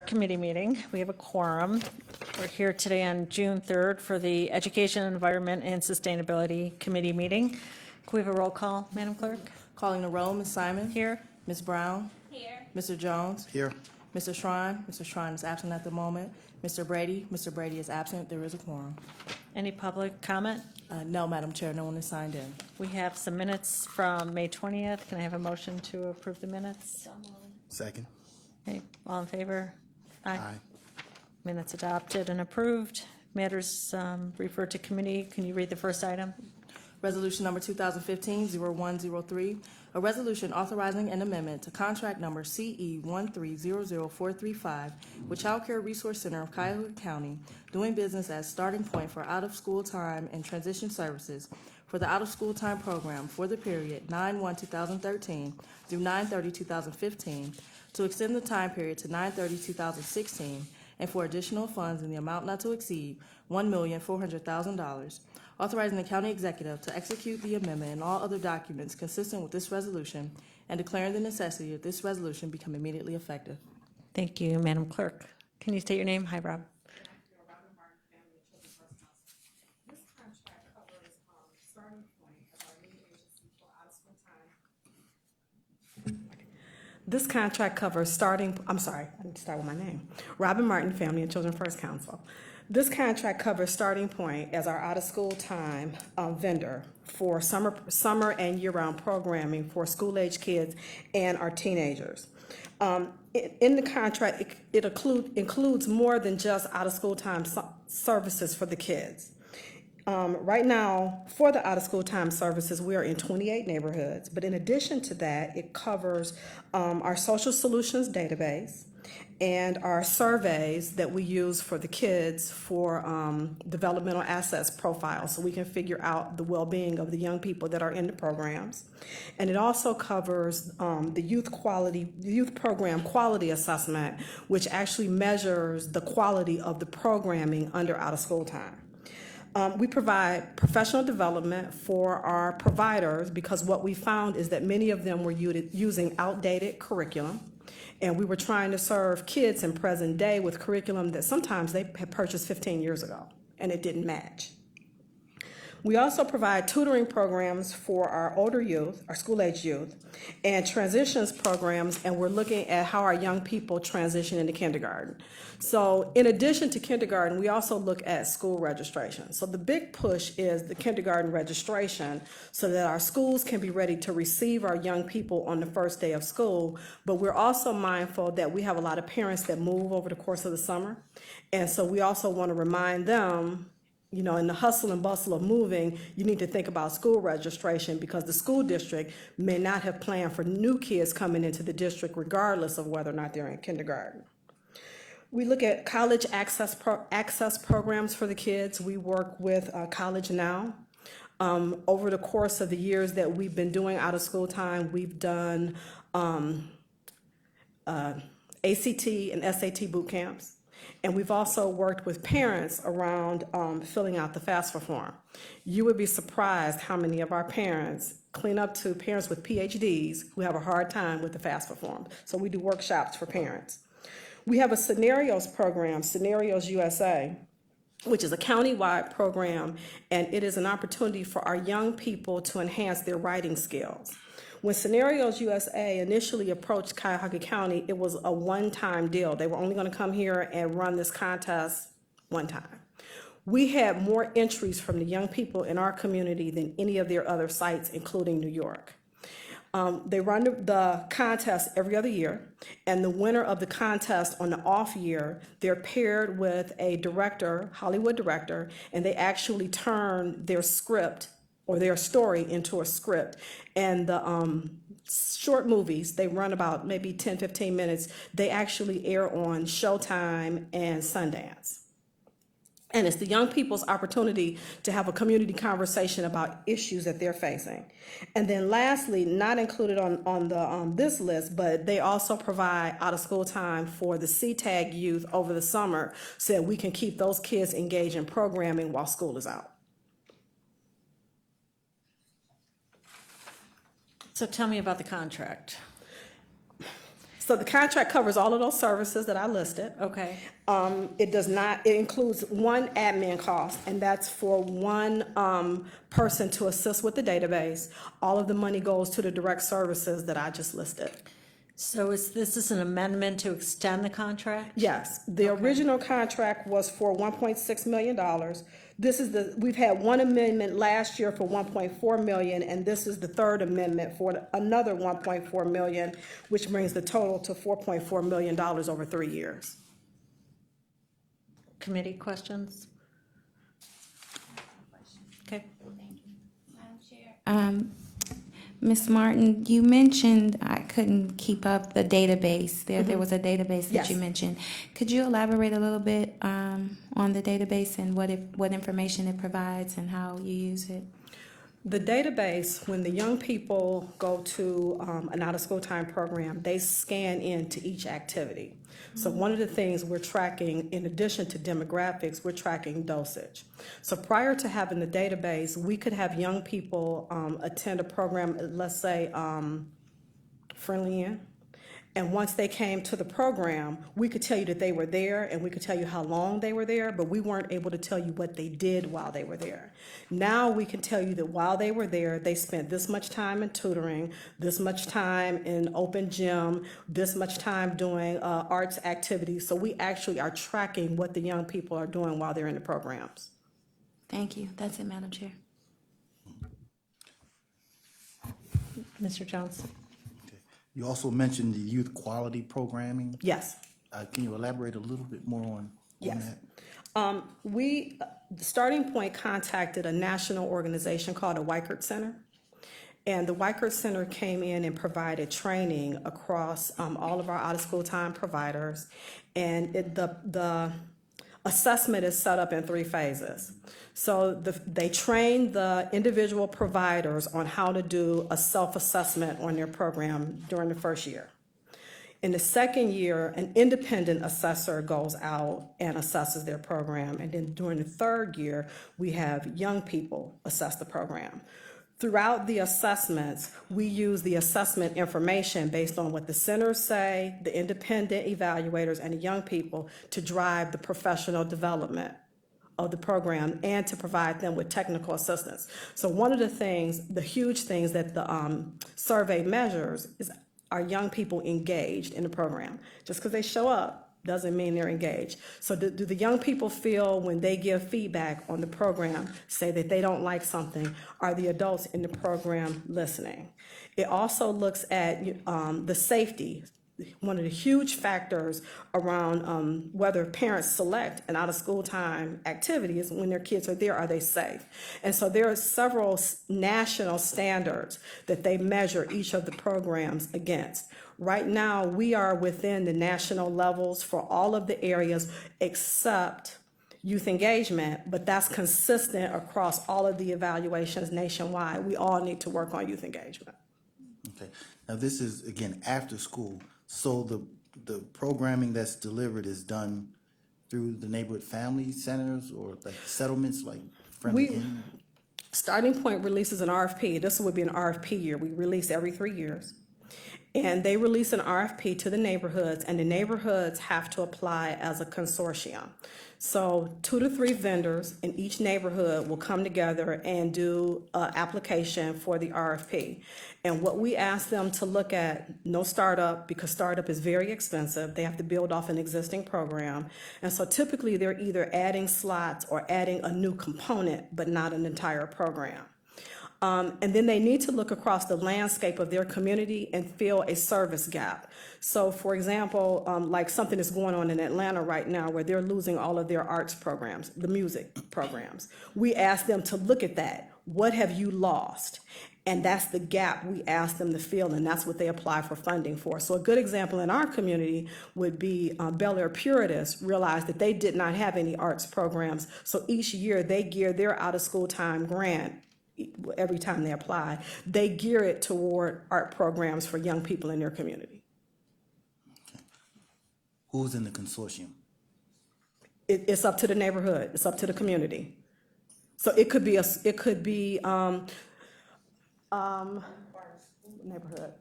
Committee meeting. We have a quorum. We're here today on June 3rd for the Education, Environment, and Sustainability Committee meeting. Can we have a roll call, Madam Clerk? Calling the roll, Ms. Simon. Here. Ms. Brown. Here. Mr. Jones. Here. Mr. Shrine. Mr. Shrine is absent at the moment. Mr. Brady. Mr. Brady is absent. There is a quorum. Any public comment? No, Madam Chair, no one is signed in. We have some minutes from May 20th. Can I have a motion to approve the minutes? Second. Okay, all in favor? Aye. Minutes adopted and approved. Matters referred to committee. Can you read the first item? Resolution number 2015-0103, a resolution authorizing an amendment to contract number CE 1300435 with Child Care Resource Center of Cuyahoga County, doing business as starting point for out-of-school time and transition services for the out-of-school time program for the period 9/1/2013 through 9/30/2015, to extend the time period to 9/30/2016, and for additional funds in the amount not to exceed $1,400,000. Authorizing the county executive to execute the amendment and all other documents consistent with this resolution, and declaring the necessity of this resolution become immediately effective. Thank you, Madam Clerk. Can you state your name? Hi, Rob. This contract covers starting point of our new agency for out-of-school time. This contract covers I need to start with my name. Robin Martin, Family and Children First Council. This contract covers Starting Point as our out-of-school time vendor for summer and year-round programming for school-age kids and our teenagers. In the contract, it includes more than just out-of-school time services for the kids. Right now, for the out-of-school time services, we are in 28 neighborhoods, but in addition to that, it covers our social solutions database and our surveys that we use for the kids for developmental assets profiles, so we can figure out the well-being of the young people that are in the programs. And it also covers the youth program quality assessment, which actually measures the quality of the programming under out-of-school time. We provide professional development for our providers, because what we found is that many of them were using outdated curriculum, and we were trying to serve kids in present day with curriculum that sometimes they had purchased 15 years ago, and it didn't match. We also provide tutoring programs for our older youth, our school-age youth, and transitions programs, and we're looking at how our young people transition into kindergarten. So in addition to kindergarten, we also look at school registration. So the big push is the kindergarten registration, so that our schools can be ready to receive our young people on the first day of school. But we're also mindful that we have a lot of parents that move over the course of the summer, and so we also want to remind them, you know, in the hustle and bustle of moving, you need to think about school registration, because the school district may not have planned for new kids coming into the district regardless of whether or not they're in kindergarten. We look at college access programs for the kids. We work with College Now. Over the course of the years that we've been doing out of school time, we've done ACT and SAT boot camps. And we've also worked with parents around filling out the FAFSA form. You would be surprised how many of our parents, clean up to parents with PhDs, who have a hard time with the FAFSA form. So we do workshops for parents. We have a scenarios program, Scenarios USA, which is a county-wide program, and it is an opportunity for our young people to enhance their writing skills. When Scenarios USA initially approached Cuyahoga County, it was a one-time deal. They were only going to come here and run this contest one time. We had more entries from the young people in our community than any of their other sites, including New York. They run the contest every other year, and the winner of the contest on the off year, they're paired with a director, Hollywood director, and they actually turn their script or their story into a script. And the short movies, they run about maybe 10, 15 minutes. They actually air on Showtime and Sundance. And it's the young people's opportunity to have a community conversation about issues that they're facing. And then lastly, not included on this list, but they also provide out-of-school time for the CTAG youth over the summer, so that we can keep those kids engaged in programming while school is out. So tell me about the contract. So the contract covers all of those services that I listed. Okay, It does not, it includes one admin cost, and that's for one person to assist with the database. All of the money goes to the direct services that I just listed. so this is an amendment to extend the contract? Yes, the original contract was for $1.6 million. This is we've had one amendment last year for $1.4 million, and this is the third amendment for another $1.4 million, which brings the total to $4.4 million over 3 years. Committee questions? Okay. Ms. Martin, you mentioned I couldn't keep up the database. There was a database that Yes. you mentioned. Could you elaborate a little bit on the database and what information it provides and how you use it? The database, when the young people go to an out-of-school time program, they scan into each activity. So one of the things we're tracking, in addition to demographics, we're tracking dosage. So prior to having the database, we could have young people attend a program, let's say Friendly Inn. And once they came to the program, we could tell you that they were there and we could tell you how long they were there, but we weren't able to tell you what they did while they were there. Now we can tell you that while they were there, they spent this much time in tutoring, this much time in open gym, this much time doing arts activities. So we actually are tracking what the young people are doing while they're in the programs. Thank you. That's it, Madam Chair. Mr. Jones? You also mentioned the youth quality programming. Yes. Can you elaborate a little bit more on Yes. that? The Starting Point contacted a national organization called the Weichert Center. And the Weichert Center came in and provided training across all of our out-of-school time providers. And the assessment is set up in 3 phases. So they train the individual providers on how to do a self-assessment on their program during the first year. In the second year, an independent assessor goes out and assesses their program. And then during the third year, we have young people assess the program. Throughout the assessments, we use the assessment information based on what the centers say, the independent evaluators, and the young people to drive the professional development of the program and to provide them with technical assistance. So one of the things, the huge things that the survey measures is, are young people engaged in the program? Just because they show up doesn't mean they're engaged. So do the young people feel when they give feedback on the program, say that they don't like something, are the adults in the program listening? It also looks at the safety. One of the huge factors around whether parents select an out-of-school time activity is when their kids are there, are they safe? And so there are several national standards that they measure each of the programs against. Right now, we are within the national levels for all of the areas except youth engagement, but that's consistent across all of the evaluations nationwide. We all need to work on youth engagement. Okay. Now this is, again, after school. So the programming that's delivered is done through the neighborhood family centers or like settlements like Friendly Inn? Starting Point releases an RFP. This would be an RFP year. We release every 3 years. And they release an RFP to the neighborhoods, and the neighborhoods have to apply as a consortium. So 2 to 3 vendors in each neighborhood will come together and do an application for the RFP. And what we ask them to look at, no startup, because startup is very expensive. They have to build off an existing program. And so typically they're either adding slots or adding a new component, but not an entire program. And then they need to look across the landscape of their community and fill a service gap. So for example, like something that's going on in Atlanta right now where they're losing all of their arts programs, the music programs. We ask them to look at that. What have you lost? And that's the gap we ask them to fill, and that's what they apply for funding for. So a good example in our community would be Bel Air Puritas realized that they did not have any arts programs. So each year they gear their out-of-school time grant. Every time they apply, they gear it toward art programs for young people in their community. Okay. Who's in the consortium? It's up to the neighborhood. It's up to the community. So it could be neighborhood.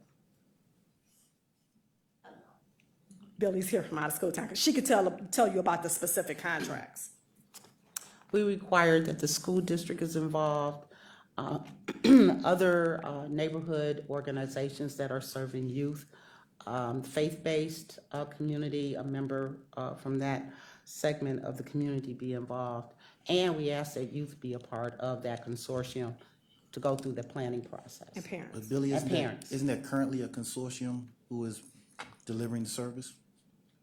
Billy's here from out of school time, 'cause she could tell you about the specific contracts. We require that the school district is involved, other neighborhood organizations that are serving youth, faith-based community, a member from that segment of the community be involved. And we ask that youth be a part of that consortium to go through the planning process. And parents. But Billy, And parents. isn't there currently a consortium who is delivering the service?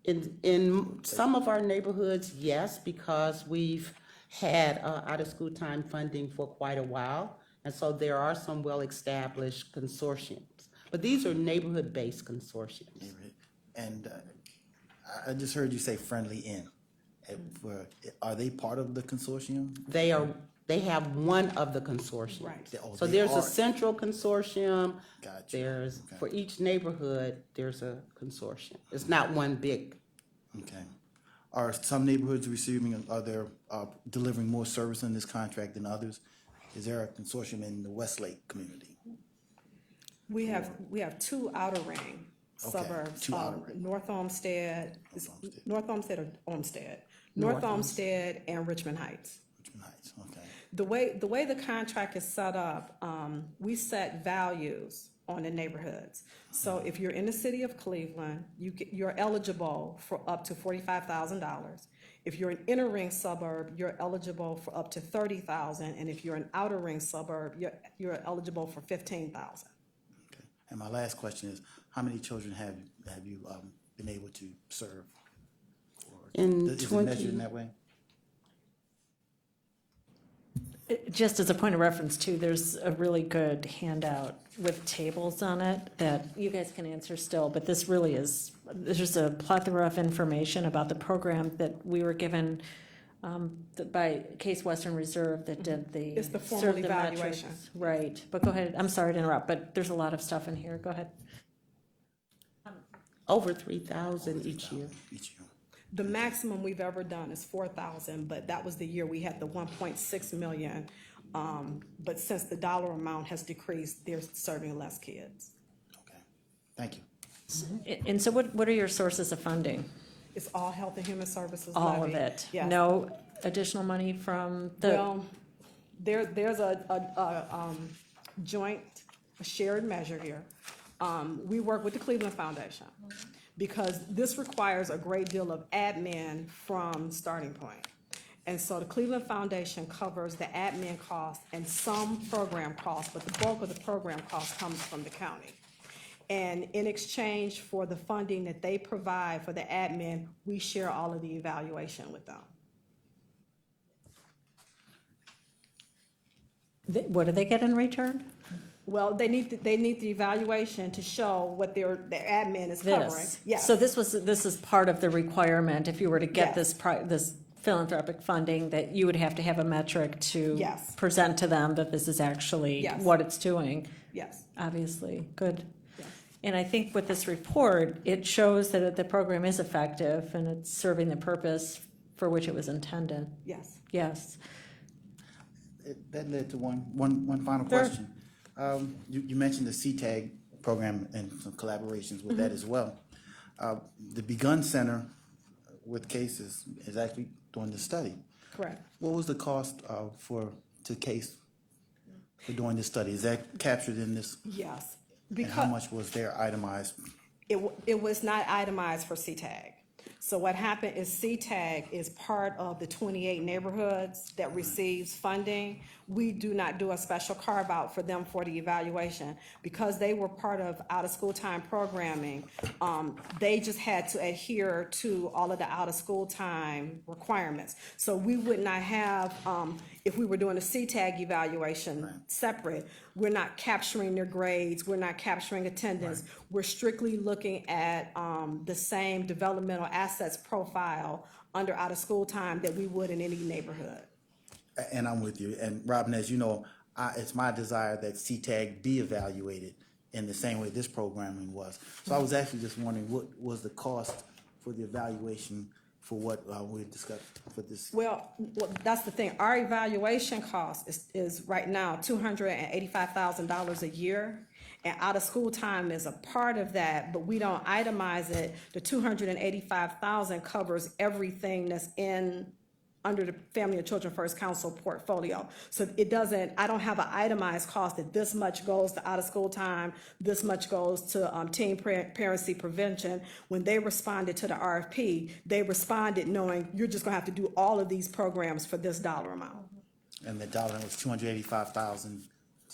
In some of our neighborhoods, yes, because we've had out-of-school time funding for quite a while. And so there are some well-established consortiums. But these are neighborhood-based consortiums. And I just heard you say Friendly Inn. Are they part of the consortium? They have one of the consortiums. Right. So They there's are. a central consortium. Gotcha. There's, Okay. for each neighborhood, there's a consortium. It's not one big. Okay. Are some neighborhoods delivering more service in this contract than others? Is there a consortium in the Westlake community? We have two outer ring suburbs. two outer ring. North Olmsted, Olmsted. North Olmsted or Olmsted? North North Olmsted and Richmond Heights. Richmond Heights, okay. The way the contract is set up, we set values on the neighborhoods. So if you're in the city of Cleveland, you're eligible for up to $45,000. If you're an inner ring suburb, you're eligible for up to $30,000, and if you're an outer ring suburb, you're eligible for $15,000. Okay. And my last question is, how many children have you been able to serve? In Is it measured in that way? Just as a point of reference too, there's a really good handout with tables on it that you guys can answer still, but this really is, there's just a plethora of information about the program that we were given by Case Western Reserve that did the. It's the formal served the evaluation. metrics. Right, but go ahead, I'm sorry to interrupt, but there's a lot of stuff in here, go ahead. Over 3,000 each year. Each year. The maximum we've ever done is 4,000, but that was the year we had the 1.6 million. But since the dollar amount has decreased, they're serving less kids. Okay, thank you. And so what are your sources of funding? It's all Health and Human Services All of levy. it? Yes. No additional money from the, Well, there's a joint shared measure here. We work with the Cleveland Foundation because this requires a great deal of admin from Starting Point. And so the Cleveland Foundation covers the admin costs and some program costs, but the bulk of the program cost comes from the county. And in exchange for the funding that they provide for the admin, we share all of the evaluation with them. what do they get in return? Well, they need the evaluation to show what their admin is covering. This. Yes. So this is part of the requirement, if you were to get Yes. this philanthropic funding, that you would have to have a metric to Yes. present to them that this is actually Yes. what it's doing, Yes. obviously, good. Yes. And I think with this report, it shows that the program is effective and it's serving the purpose for which it was intended, Yes. yes. That led to one final Sure. question. You mentioned the CTAG program and some collaborations with that as well. The Begun Center with cases is actually doing the study. Correct. What was the cost to Case for doing this study? Is that captured in this? Yes. And how much was there itemized? It was not itemized for CTAG. So what happened is CTAG is part of the 28 neighborhoods that receives funding. We do not do a special carve out for them for the evaluation. Because they were part of out of school time programming, they just had to adhere to all of the out of school time requirements. So we would not have, if we were doing a CTAG evaluation separate, we're not capturing their grades, we're not capturing attendance. We're strictly looking at the same developmental assets profile under out of school time that we would in any neighborhood. And I'm with you. And Robin, as you know, it's my desire that CTAG be evaluated in the same way this programming was. So I was actually just wondering, what was the cost for the evaluation for what we discussed for this? Well, that's the thing. Our evaluation cost is right now $285,000 a year. And out-of-school time is a part of that, but we don't itemize it. The 285,000 covers everything that's under the Family and Children First Council portfolio. So it doesn't, I don't have an itemized cost that this much goes to out-of-school time, this much goes to teen pregnancy prevention. When they responded to the RFP, they responded knowing you're just gonna have to do all of these programs for this dollar amount. And the dollar was 285,000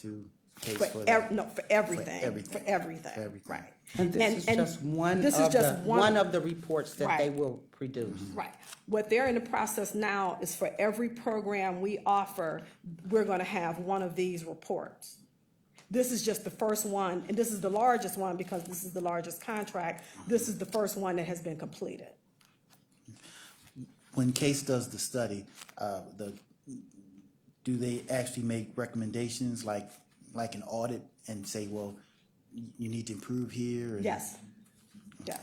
to pay For for that. no, for everything. For everything. For everything, For everything. right. And this is just one this is of just one of the reports that they Right. will produce. Right. What they're in the process now is for every program we offer, we're gonna have one of these reports. This is just the first one, and this is the largest one because this is the largest contract. This is the first one that has been completed. When Case does the study, do they actually make recommendations like an audit and say, well, you need to improve here? and- Yes, yes.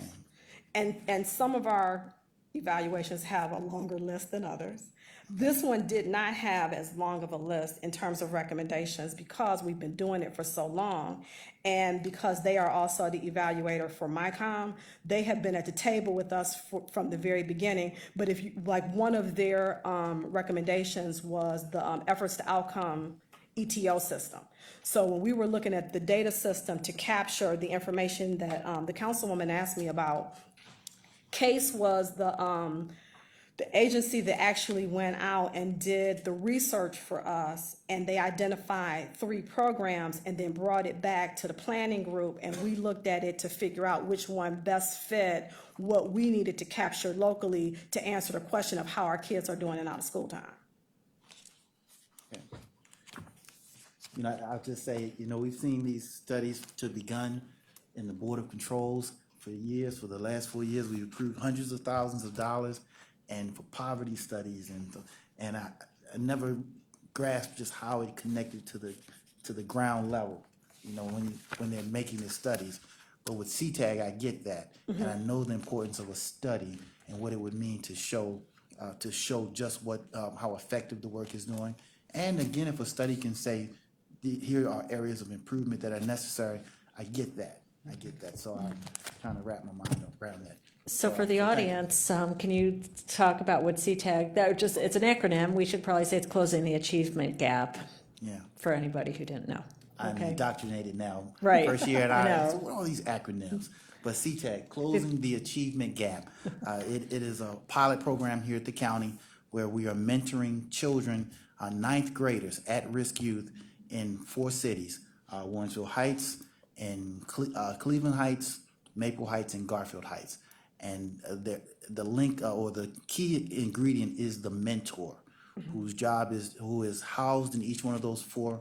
And some of our evaluations have a longer list than others. This one did not have as long of a list in terms of recommendations because we've been doing it for so long. And because they are also the evaluator for MyCom, they have been at the table with us from the very beginning. But if you, like one of their recommendations was the efforts to outcome ETO system. So when we were looking at the data system to capture the information that the councilwoman asked me about, Case was the agency that actually went out and did the research for us, and they identified 3 programs and then brought it back to the planning group, and we looked at it to figure out which one best fit what we needed to capture locally to answer the question of how our kids are doing in out of school time. You know, I'll just say, you know, we've seen these studies to begun in the Board of Controls for years. For the last 4 years, we've approved hundreds of thousands of dollars and for poverty studies, and I never grasped just how it connected to the ground level, you know, when they're making the studies. But with CTAG, I get that, and I know the importance of a study and what it would mean to show just what how effective the work is doing. And again, if a study can say, here are areas of improvement that are necessary, I get that. So I'm trying to wrap my mind around that. So for the audience, can you talk about what CTAG, it's an acronym, we should probably say it's closing the achievement gap Yeah. for anybody who didn't know. I'm Okay. indoctrinated now. Right. First year at I IS, know. what are all these acronyms? But CTAG, Closing the Achievement Gap. It is a pilot program here at the county where we are mentoring children, 9th graders, at-risk youth in 4 cities, Warrensville Heights, and Cleveland Heights, Maple Heights, and Garfield Heights. And the link or the key ingredient is the mentor, who is housed in each one of those 4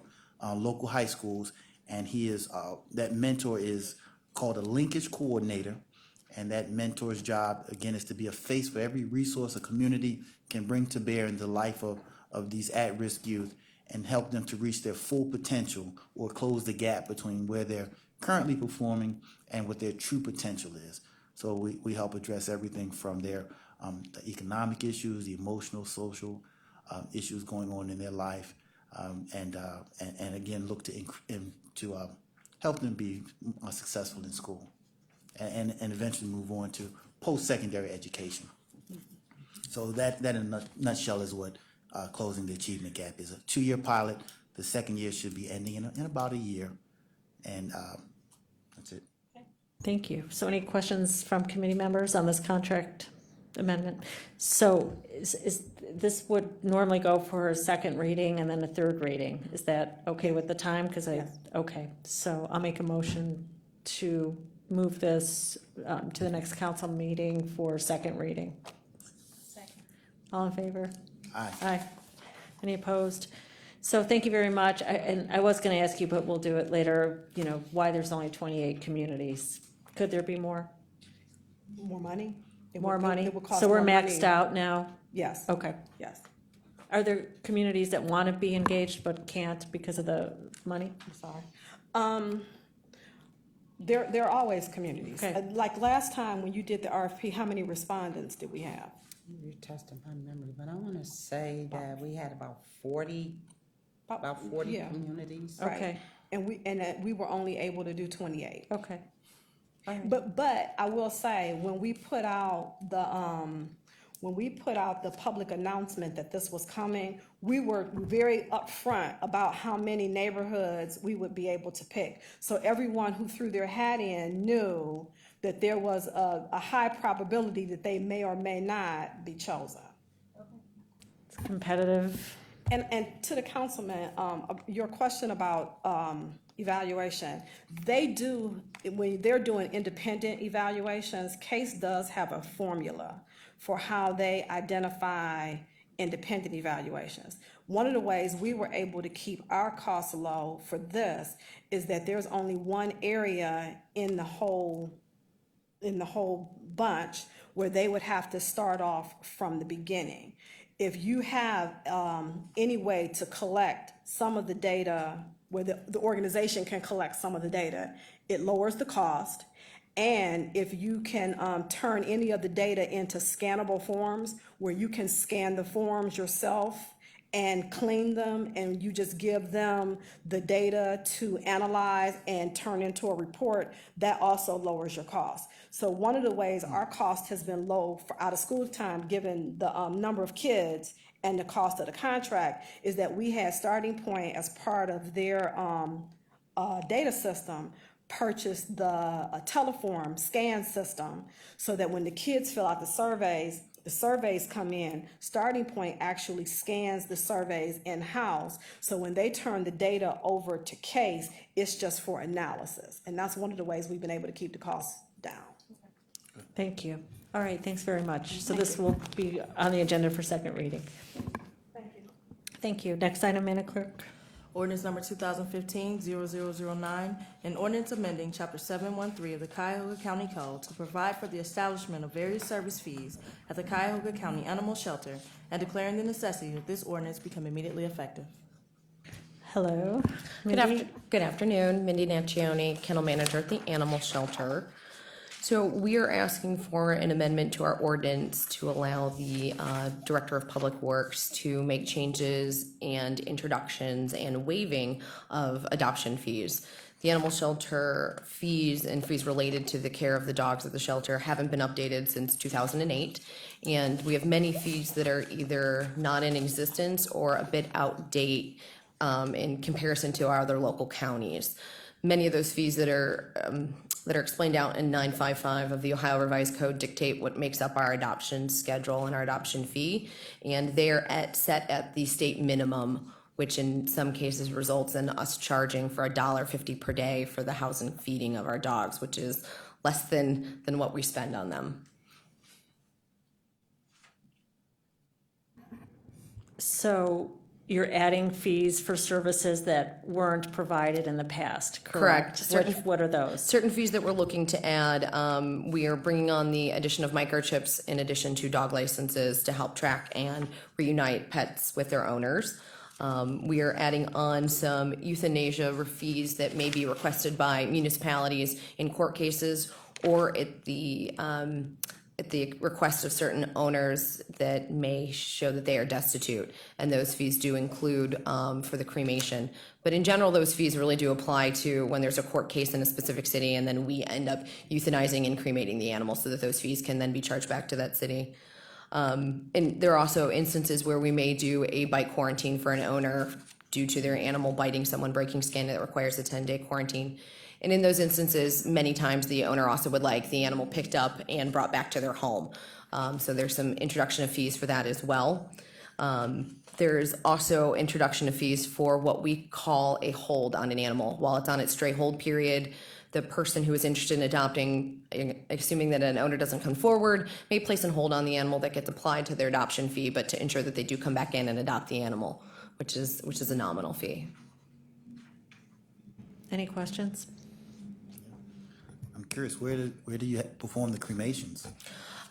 local high schools, and he is that mentor is called a linkage coordinator, and that mentor's job again is to be a face for every resource a community can bring to bear in the life of these at-risk youth and help them to reach their full potential or close the gap between where they're currently performing and what their true potential is. So we help address everything from their the economic issues, the emotional, social issues going on in their life, and again look to help them be successful in school, and eventually move on to post-secondary education. So that in a nutshell is what Closing the Achievement Gap is. A 2-year pilot. The second year should be ending in about a year, and that's it. Thank you. So any questions from committee members on this contract amendment? So is this would normally go for a second reading and then a third reading. Is that okay with the time? Because okay. So I'll make a motion to move this to the next council meeting for second reading. Second. All in favor? Aye. Aye. Any opposed? So thank you very much. And I was going to ask you, but we'll do it later, you know, why there's only 28 communities. Could there be more? More money? More money? It would cost So we're more maxed money. out now? Yes, Okay. yes. Are there communities that want to be engaged but can't because of the money? I'm sorry. There are always communities. Okay. Like last time when you did the RFP, how many respondents did we have? You're testing my memory, but I want to say that we had about 40 yeah. communities. Right. Okay. and that we were only able to do 28. Okay. All right. But I will say, when we put out the public announcement that this was coming, we were very upfront about how many neighborhoods we would be able to pick. So everyone who threw their hat in knew that there was a high probability that they may or may not be chosen. It's competitive. And to the councilman, your question about evaluation, they do, when they're doing independent evaluations, CASE does have a formula for how they identify independent evaluations. One of the ways we were able to keep our costs low for this is that there's only one area in the whole bunch where they would have to start off from the beginning. If you have any way to collect some of the data, where the organization can collect some of the data, it lowers the cost. And if you can turn any of the data into scannable forms, where you can scan the forms yourself and clean them, and you just give them the data to analyze and turn into a report, that also lowers your cost. So one of the ways our cost has been low for out of school time, given the number of kids and the cost of the contract, is that we had Starting Point, as part of their data system, purchased the Teleform scan system, so that when the kids fill out the surveys come in, Starting Point actually scans the surveys in-house. So when they turn the data over to CASE, it's just for analysis. And that's one of the ways we've been able to keep the costs down. Thank you. All right, thanks very much. So this will be on the agenda for second reading. Thank you. Thank you. Next item, Madam Clerk. Ordinance number 2015-0009, an ordinance amending Chapter 713 of the Cuyahoga County Code to provide for the establishment of various service fees at the Cuyahoga County Animal Shelter and declaring the necessity that this ordinance become immediately effective. Hello. Good afternoon, Mindy Nancioni, Kennel Manager at the Animal Shelter. So we are asking for an amendment to our ordinance to allow the Director of Public Works to make changes and introductions and waiving of adoption fees. The animal shelter fees and fees related to the care of the dogs at the shelter haven't been updated since 2008. And we have many fees that are either not in existence or a bit outdated in comparison to our other local counties. Many of those fees that are explained out in 955 of the Ohio Revised Code dictate what makes up our adoption schedule and our adoption fee, and they're set at the state minimum, which in some cases results in us charging for $1.50 per day for the housing and feeding of our dogs, which is less than what we spend on them. So you're adding fees for services that weren't provided in the past, correct? Correct. What are those? Certain fees that we're looking to add, we are bringing on the addition of microchips in addition to dog licenses to help track and reunite pets with their owners. We are adding on some euthanasia fees that may be requested by municipalities in court cases or at the request of certain owners that may show that they are destitute, and those fees do include for the cremation. But in general, those fees really do apply to when there's a court case in a specific city and then we end up euthanizing and cremating the animal, so that those fees can then be charged back to that city. And there are also instances where we may do a bite quarantine for an owner due to their animal biting someone, breaking skin, that requires a 10-day quarantine. And in those instances, many times the owner also would like the animal picked up and brought back to their home. So there's some introduction of fees for that as well. There's also introduction of fees for what we call a hold on an animal. While it's on its stray hold period, the person who is interested in adopting, assuming that an owner doesn't come forward, may place a hold on the animal that gets applied to their adoption fee, but to ensure that they do come back in and adopt the animal, which is a nominal fee. Any questions? I'm curious, where do you perform the cremations?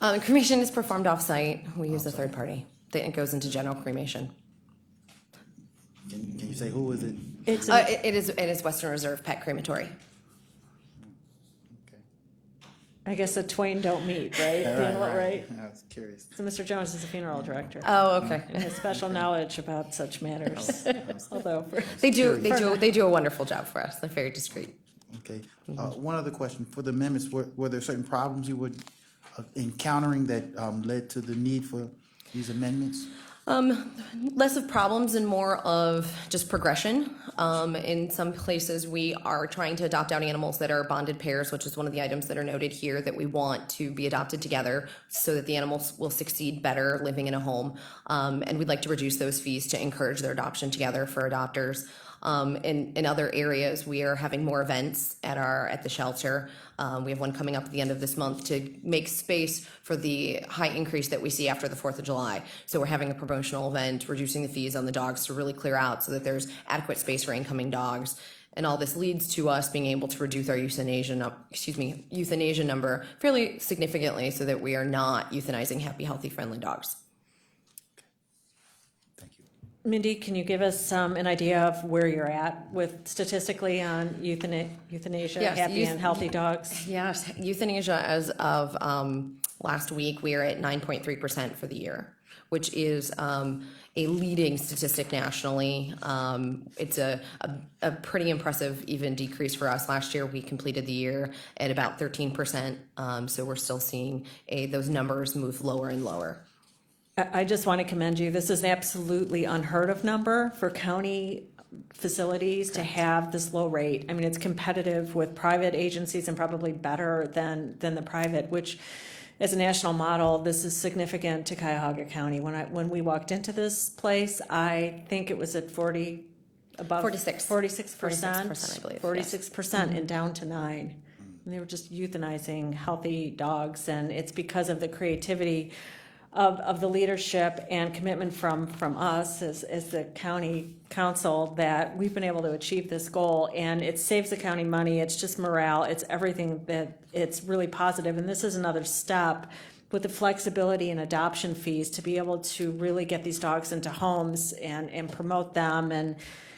Cremation is performed off-site. We use a third party. It goes into general cremation. Can you say who is it? It It is Western Reserve Pet Crematory. Okay. I guess the twain don't meet, right? Right? I was curious. So Mr. Jones is a funeral director. Oh, okay. And has special knowledge about such matters, although. They do a wonderful job for us. They're very discreet. Okay. One other question. For the amendments, were there certain problems you were encountering that led to the need for these amendments? Less of problems and more of just progression. In some places, we are trying to adopt out animals that are bonded pairs, which is one of the items that are noted here that we want to be adopted together so that the animals will succeed better living in a home. And we'd like to reduce those fees to encourage their adoption together for adopters. In other areas, we are having more events at the shelter. We have one coming up at the end of this month to make space for the high increase that we see after the 4th of July. So we're having a promotional event, reducing the fees on the dogs to really clear out so that there's adequate space for incoming dogs. And all this leads to us being able to reduce our euthanasia number fairly significantly so that we are not euthanizing happy, healthy, friendly dogs. Mindy, can you give us an idea of where you're at with statistically on euthanasia, Yes, happy and healthy dogs? Yes, euthanasia as of last week, we are at 9.3% for the year, which is a leading statistic nationally. It's a pretty impressive even decrease for us. Last year, we completed the year at about 13%, so we're still seeing those numbers move lower and lower. I just want to commend you. This is an absolutely unheard of number for county facilities to have this low rate. I mean, it's competitive with private agencies and probably better than the private, which as a national model, this is significant to Cuyahoga County. When we walked into this place, I think it was at 46%, 46%, I believe. 46% and down to 9%. And they were just euthanizing healthy dogs, and it's because of the creativity of the leadership and commitment from us as the county council that we've been able to achieve this goal. And it saves the county money. It's just morale. It's everything that it's really positive. And this is another step with the flexibility and adoption fees to be able to really get these dogs into homes and promote them and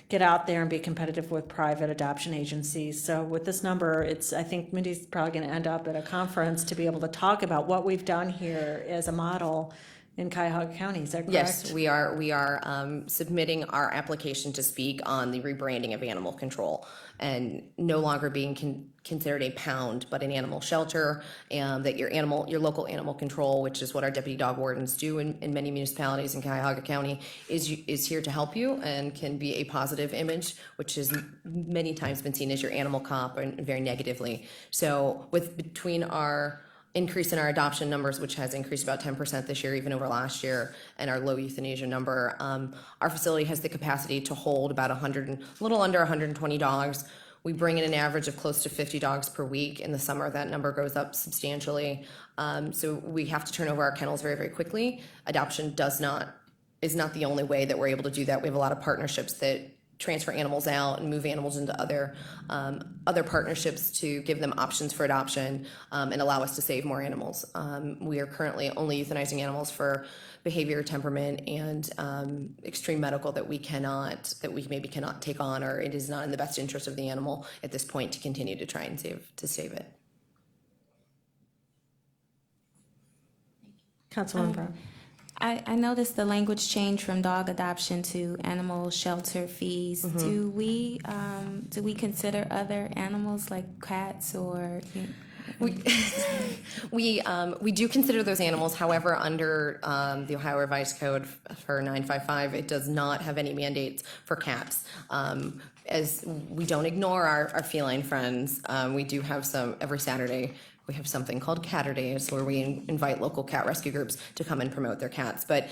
get out there and be competitive with private adoption agencies. So with this number, I think Mindy's probably going to end up at a conference to be able to talk about what we've done here as a model in Cuyahoga County. Is that correct? Yes, we are submitting our application to speak on the rebranding of animal control and no longer being considered a pound, but an animal shelter, and that your local animal control, which is what our deputy dog wardens do in many municipalities in Cuyahoga County, is here to help you and can be a positive image, which is many times been seen as your animal cop and very negatively. So between our increase in our adoption numbers, which has increased about 10% this year, even over last year, and our low euthanasia number, our facility has the capacity to hold about a little under 120 dogs. We bring in an average of close to 50 dogs per week. In the summer, that number goes up substantially. So we have to turn over our kennels very, very quickly. Adoption is not the only way that we're able to do that. We have a lot of partnerships that transfer animals out and move animals into other partnerships to give them options for adoption and allow us to save more animals. We are currently only euthanizing animals for behavior, temperament, and extreme medical that we maybe cannot take on, or it is not in the best interest of the animal at this point to continue to try and save it. Councilwoman Brown. I noticed the language change from dog adoption to animal shelter fees. Do we consider other animals like cats or? We do consider those animals. However, under the Ohio Revised Code for 955, it does not have any mandates for cats. As we don't ignore our feline friends, we do have some every Saturday. We have something called Catterdays where we invite local cat rescue groups to come and promote their cats. But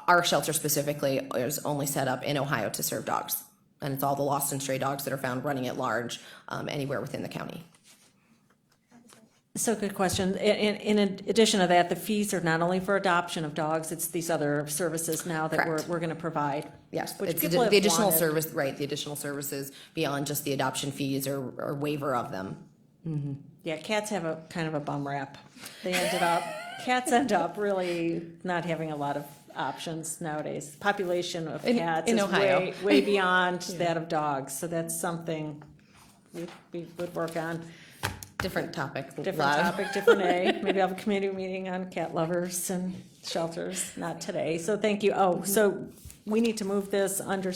our shelter specifically is only set up in Ohio to serve dogs. And it's all the lost and stray dogs that are found running at large anywhere within the county. So good question. In addition to that, the fees are not only for adoption of dogs, it's these other services now that we're going to provide. Yes, which it's people the have additional wanted. service, right, the additional services beyond just the adoption fees or waiver of them. Mm-hmm. Yeah, cats have a kind of a bum rap. Cats end up really not having a lot of options nowadays. Population of cats in is Ohio. way beyond that of dogs. So that's something we would work on. Different topic. different Lot of- topic, different A. Maybe I'll have a committee meeting on cat lovers and shelters, not today. So thank you. Oh, so we need to move this under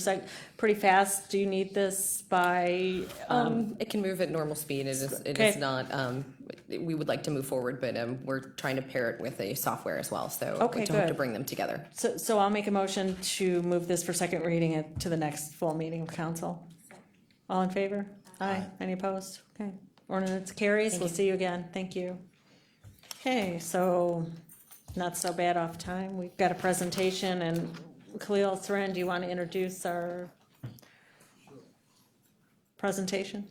pretty fast. Do you need this by, It can move at normal speed. It Okay. is not, we would like to move forward, but we're trying to pair it with a software as well, so Okay, we don't have to good. bring them together. so I'll make a motion to move this for second reading to the next full meeting of council. All in favor? Aye. Any opposed? Okay. Ordinance carries. We'll see you again. Thank you. Okay, so not so bad off time. We've got a presentation, and Khalil Thren, do you want to introduce our presentation?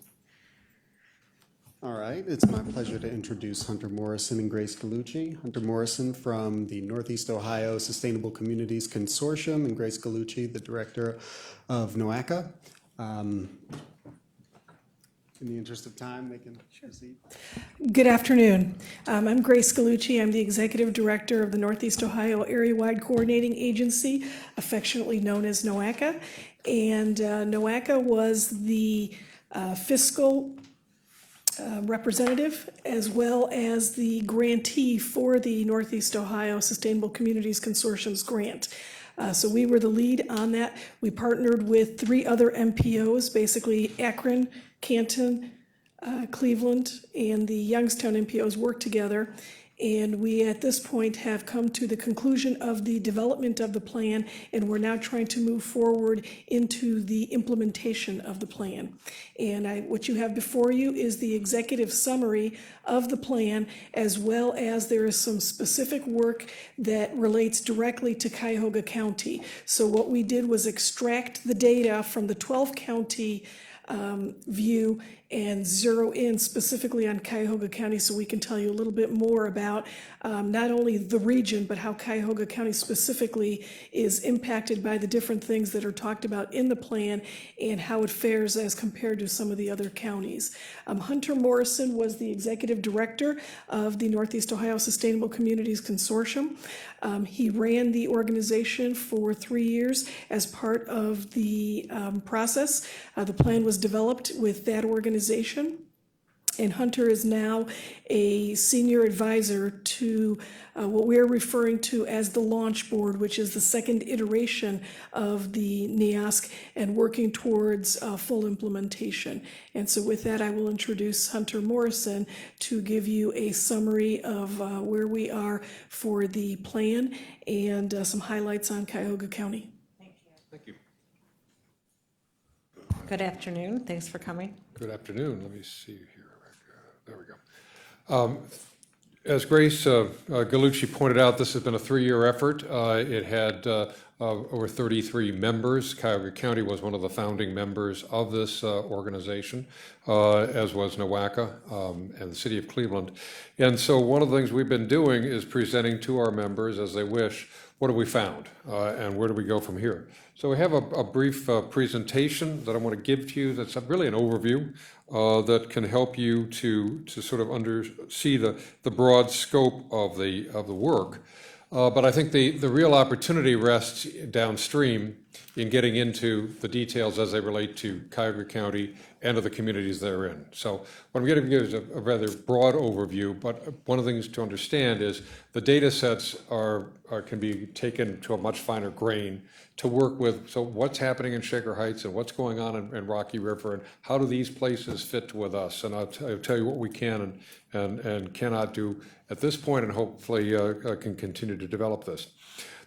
All right, it's my pleasure to introduce Hunter Morrison and Grace Gallucci. Hunter Morrison from the Northeast Ohio Sustainable Communities Consortium, and Grace Gallucci, the director of NOACA. In the interest of time, they can proceed. Good afternoon. I'm Grace Gallucci. I'm the Executive Director of the Northeast Ohio Area-Wide Coordinating Agency, affectionately known as NOACA. And NOACA was the fiscal representative as well as the grantee for the Northeast Ohio Sustainable Communities Consortium's grant. So we were the lead on that. We partnered with 3 other MPOs, basically Akron, Canton, Cleveland, and the Youngstown MPOs worked together. And we, at this point, have come to the conclusion of the development of the plan, and we're now trying to move forward into the implementation of the plan. And what you have before you is the executive summary of the plan, as well as there is some specific work that relates directly to Cuyahoga County. So what we did was extract the data from the 12-county view and zero in specifically on Cuyahoga County, so we can tell you a little bit more about not only the region, but how Cuyahoga County specifically is impacted by the different things that are talked about in the plan and how it fares as compared to some of the other counties. Hunter Morrison was the executive director of the Northeast Ohio Sustainable Communities Consortium. He ran the organization for 3 years as part of the process. The plan was developed with that organization. And Hunter is now a senior advisor to what we're referring to as the launch board, which is the second iteration of the NEOSC and working towards full implementation. And so with that, I will introduce Hunter Morrison to give you a summary of where we are for the plan and some highlights on Cuyahoga County. Thank you. Good afternoon. Thanks for coming. Good afternoon. Let me see here. There we go. As Grace Gallucci pointed out, this has been a 3-year effort. It had over 33 members. Cuyahoga County was one of the founding members of this organization, as was NOACA and the city of Cleveland. And so one of the things we've been doing is presenting to our members as they wish, what have we found and where do we go from here? So we have a brief presentation that I want to give to you that's really an overview that can help you to sort of see the broad scope of the work. But I think the real opportunity rests downstream in getting into the details as they relate to Cuyahoga County and to the communities they're in. So what I'm going to give is a rather broad overview, but one of the things to understand is the data sets can be taken to a much finer grain to work with. So what's happening in Shaker Heights and what's going on in Rocky River, and how do these places fit with us? And I'll tell you what we can and cannot do at this point, and hopefully can continue to develop this.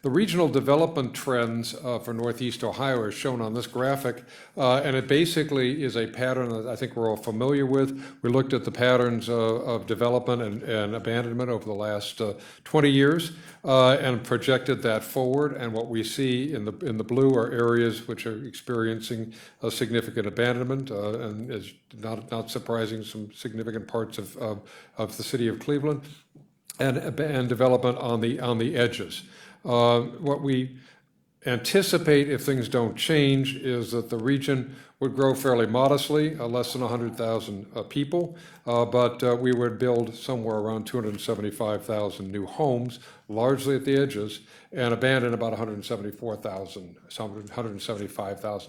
The regional development trends for Northeast Ohio are shown on this graphic, and it basically is a pattern that I think we're all familiar with. We looked at the patterns of development and abandonment over the last 20 years and projected that forward, and what we see in the blue are areas which are experiencing a significant abandonment, and is not surprising, some significant parts of the city of Cleveland, and development on the edges. What we anticipate, if things don't change, is that the region would grow fairly modestly, less than 100,000 people, but we would build somewhere around 275,000 new homes, largely at the edges, and abandon about 175,000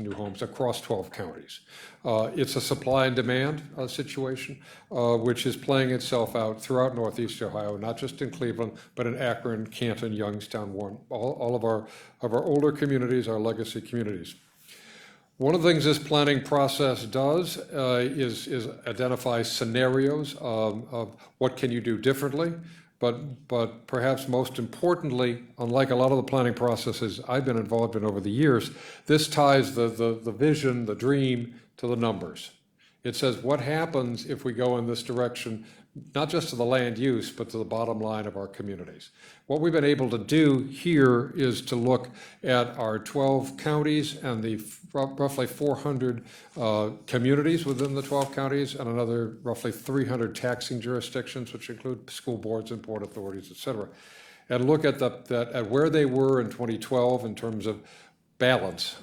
new homes across 12 counties. It's a supply and demand situation, which is playing itself out throughout Northeast Ohio, not just in Cleveland, but in Akron, Canton, Youngstown, Warren, all of our older communities, our legacy communities. One of the things this planning process does is identify scenarios of what can you do differently, but perhaps most importantly, unlike a lot of the planning processes I've been involved in over the years, this ties the vision, the dream, to the numbers. It says what happens if we go in this direction, not just to the land use, but to the bottom line of our communities. What we've been able to do here is to look at our 12 counties and the roughly 400 communities within the 12 counties and another roughly 300 taxing jurisdictions, which include school boards and port authorities, et cetera, and look at at where they were in 2012 in terms of balance.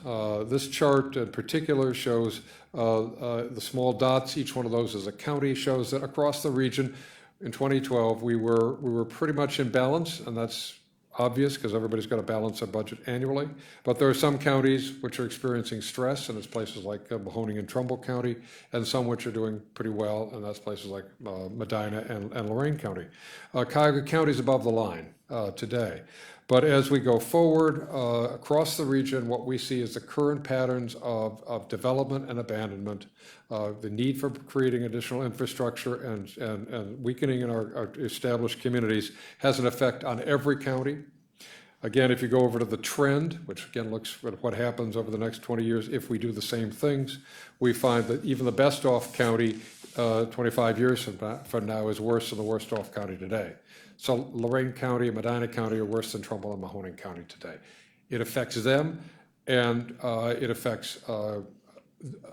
This chart in particular shows the small dots. Each one of those is a county, shows that across the region in 2012 we were pretty much in balance, and that's obvious because everybody's got to balance their budget annually. But there are some counties which are experiencing stress, and it's places like Mahoning and Trumbull County, and some which are doing pretty well, and that's places like Medina and Lorain County. Cuyahoga County is above the line today. But as we go forward across the region, what we see is the current patterns of development and abandonment, the need for creating additional infrastructure and weakening in our established communities has an effect on every county. Again, if you go over to the trend, which again looks at what happens over the next 20 years if we do the same things, we find that even the best off county 25 years from now is worse than the worst off county today. So Lorain County and Medina County are worse than Trumbull and Mahoning County today. It affects them, and it affects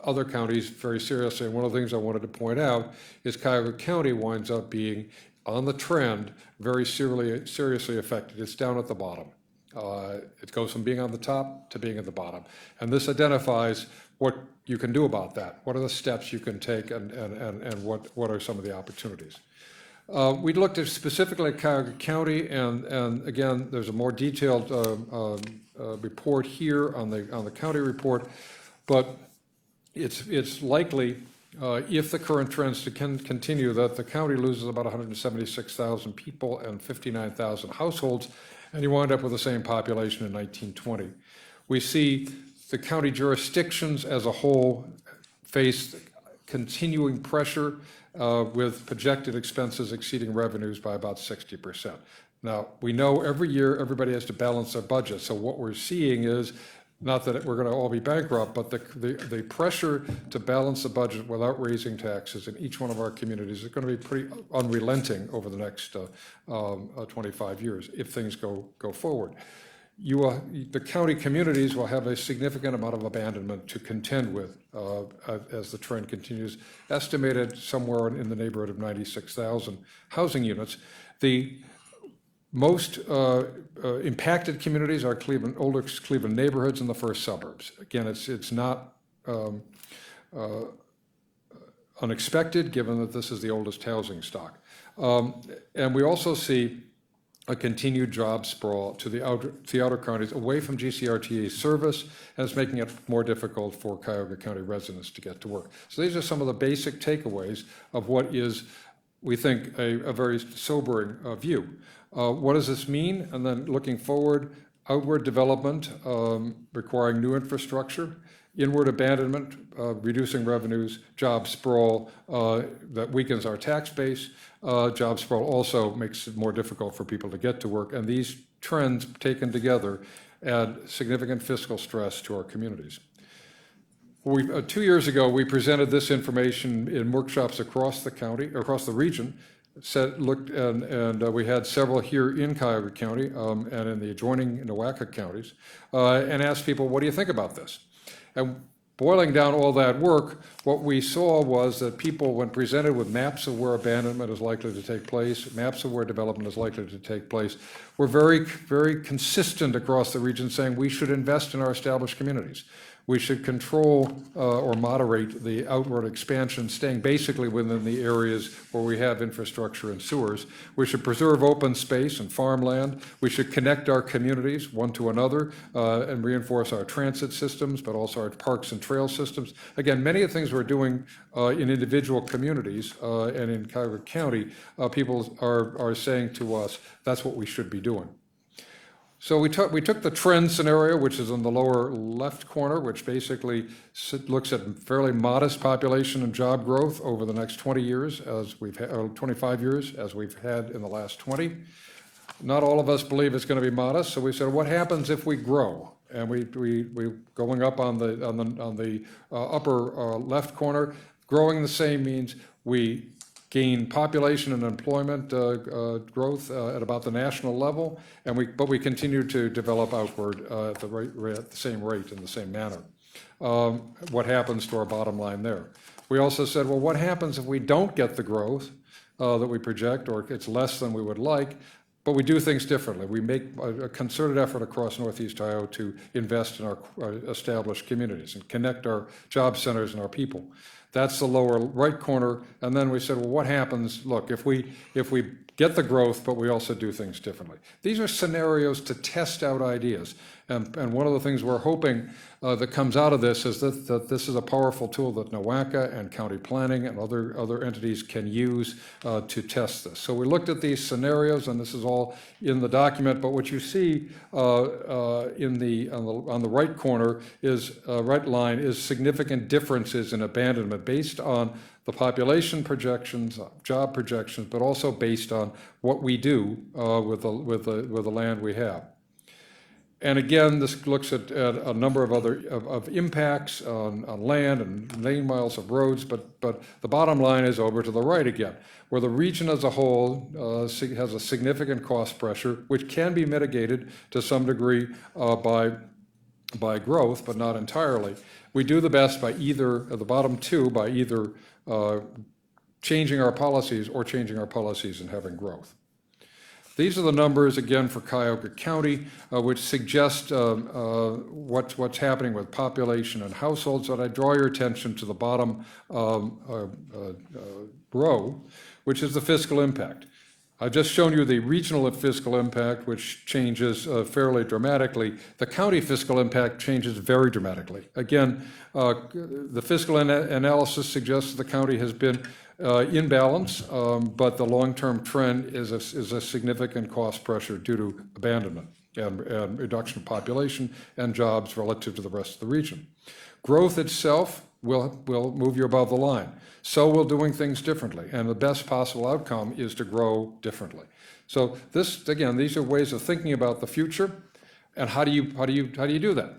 other counties very seriously. And one of the things I wanted to point out is Cuyahoga County winds up being, on the trend, very seriously affected. It's down at the bottom. It goes from being on the top to being at the bottom. And this identifies what you can do about that. What are the steps you can take, and what are some of the opportunities? We looked at specifically at Cuyahoga County, and again, there's a more detailed report here on the county report, but it's likely, if the current trends can continue, that the county loses about 176,000 people and 59,000 households, and you wind up with the same population in 1920. We see the county jurisdictions as a whole face continuing pressure with projected expenses exceeding revenues by about 60%. Now, we know every year everybody has to balance their budget, so what we're seeing is, not that we're going to all be bankrupt, but the pressure to balance the budget without raising taxes in each one of our communities is going to be pretty unrelenting over the next 25 years if things go forward. The county communities will have a significant amount of abandonment to contend with as the trend continues, estimated somewhere in the neighborhood of 96,000 housing units. The most impacted communities are older Cleveland neighborhoods in the first suburbs. Again, it's not unexpected given that this is the oldest housing stock. And we also see a continued job sprawl to the outer counties away from GCRTA service, and it's making it more difficult for Cuyahoga County residents to get to work. So these are some of the basic takeaways of what is, we think, a very sobering view. What does this mean? And then looking forward, outward development requiring new infrastructure, inward abandonment, reducing revenues, job sprawl that weakens our tax base. Job sprawl also makes it more difficult for people to get to work, and these trends taken together add significant fiscal stress to our communities. 2 years ago, we presented this information in workshops across the county, across the region. We had several here in Cuyahoga County and in the adjoining Nowaka counties, and asked people, what do you think about this? And boiling down all that work, what we saw was that people, when presented with maps of where abandonment is likely to take place, maps of where development is likely to take place, were very, very consistent across the region, saying we should invest in our established communities. We should control or moderate the outward expansion, staying basically within the areas where we have infrastructure and sewers. We should preserve open space and farmland. We should connect our communities one to another and reinforce our transit systems, but also our parks and trail systems. Again, many of the things we're doing in individual communities and in Cuyahoga County, people are saying to us, that's what we should be doing. So we took the trend scenario, which is in the lower left corner, which basically looks at fairly modest population and job growth over the next 20 years, as we've had, 25 years, as we've had in the last 20. Not all of us believe it's going to be modest, so we said, what happens if we grow? And we going up on the upper left corner, growing the same means we gain population and employment growth at about the national level, but we continue to develop outward at the same rate in the same manner. What happens to our bottom line there? We also said, well, what happens if we don't get the growth that we project, or it's less than we would like, but we do things differently? We make a concerted effort across Northeast Ohio to invest in our established communities and connect our job centers and our people. That's the lower right corner. And then we said, well, what happens? Look, if we get the growth, but we also do things differently. These are scenarios to test out ideas. And one of the things we're hoping that comes out of this is that this is a powerful tool that NOACA and county planning and other entities can use to test this. So we looked at these scenarios, and this is all in the document. But what you see on the right corner is right line is significant differences in abandonment based on the population projections, job projections, but also based on what we do with the land we have. And again, this looks at a number of other impacts on land and lane miles of roads, but the bottom line is over to the right again, where the region as a whole has a significant cost pressure, which can be mitigated to some degree by growth, but not entirely. We do the best by either, at the bottom two, by either changing our policies or changing our policies and having growth. These are the numbers, again, for Cuyahoga County, which suggest what's happening with population and households. But I draw your attention to the bottom row, which is the fiscal impact. I've just shown you the regional fiscal impact, which changes fairly dramatically. The county fiscal impact changes very dramatically. Again, the fiscal analysis suggests the county has been in balance, but the long-term trend is a significant cost pressure due to abandonment and reduction of population and jobs relative to the rest of the region. Growth itself will move you above the line. So will doing things differently, and the best possible outcome is to grow differently. So this, again, these are ways of thinking about the future, and how do you do that?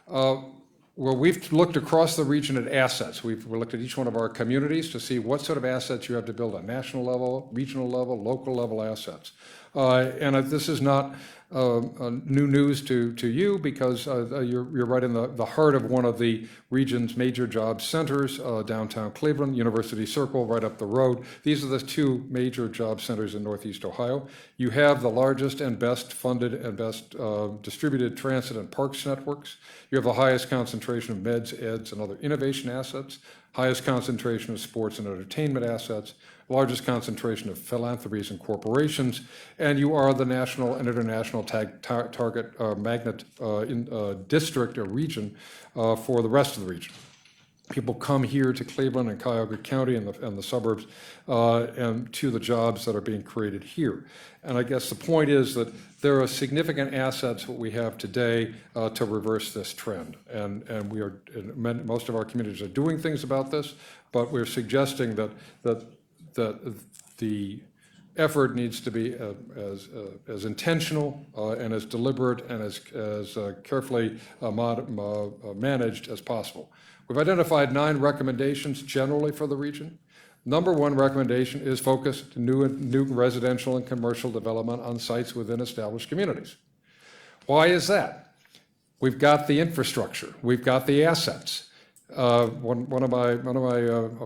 Well, we've looked across the region at assets. We've looked at each one of our communities to see what sort of assets you have to build on national level, regional level, local level assets. And this is not new news to you, because you're right in the heart of one of the region's major job centers, downtown Cleveland, University Circle, right up the road. These are the two major job centers in Northeast Ohio. You have the largest and best funded and best distributed transit and parks networks. You have the highest concentration of meds, eds, and other innovation assets, highest concentration of sports and entertainment assets, largest concentration of philanthropies and corporations, and you are the national and international target magnet district or region for the rest of the region. People come here to Cleveland and Cuyahoga County and the suburbs and to the jobs that are being created here. And I guess the point is that there are significant assets what we have today to reverse this trend. And most of our communities are doing things about this, but we're suggesting that the effort needs to be as intentional and as deliberate and as carefully managed as possible. We've identified 9 recommendations generally for the region. Number 1 recommendation is focus new residential and commercial development on sites within established communities. Why is that? We've got the infrastructure. We've got the assets. One of my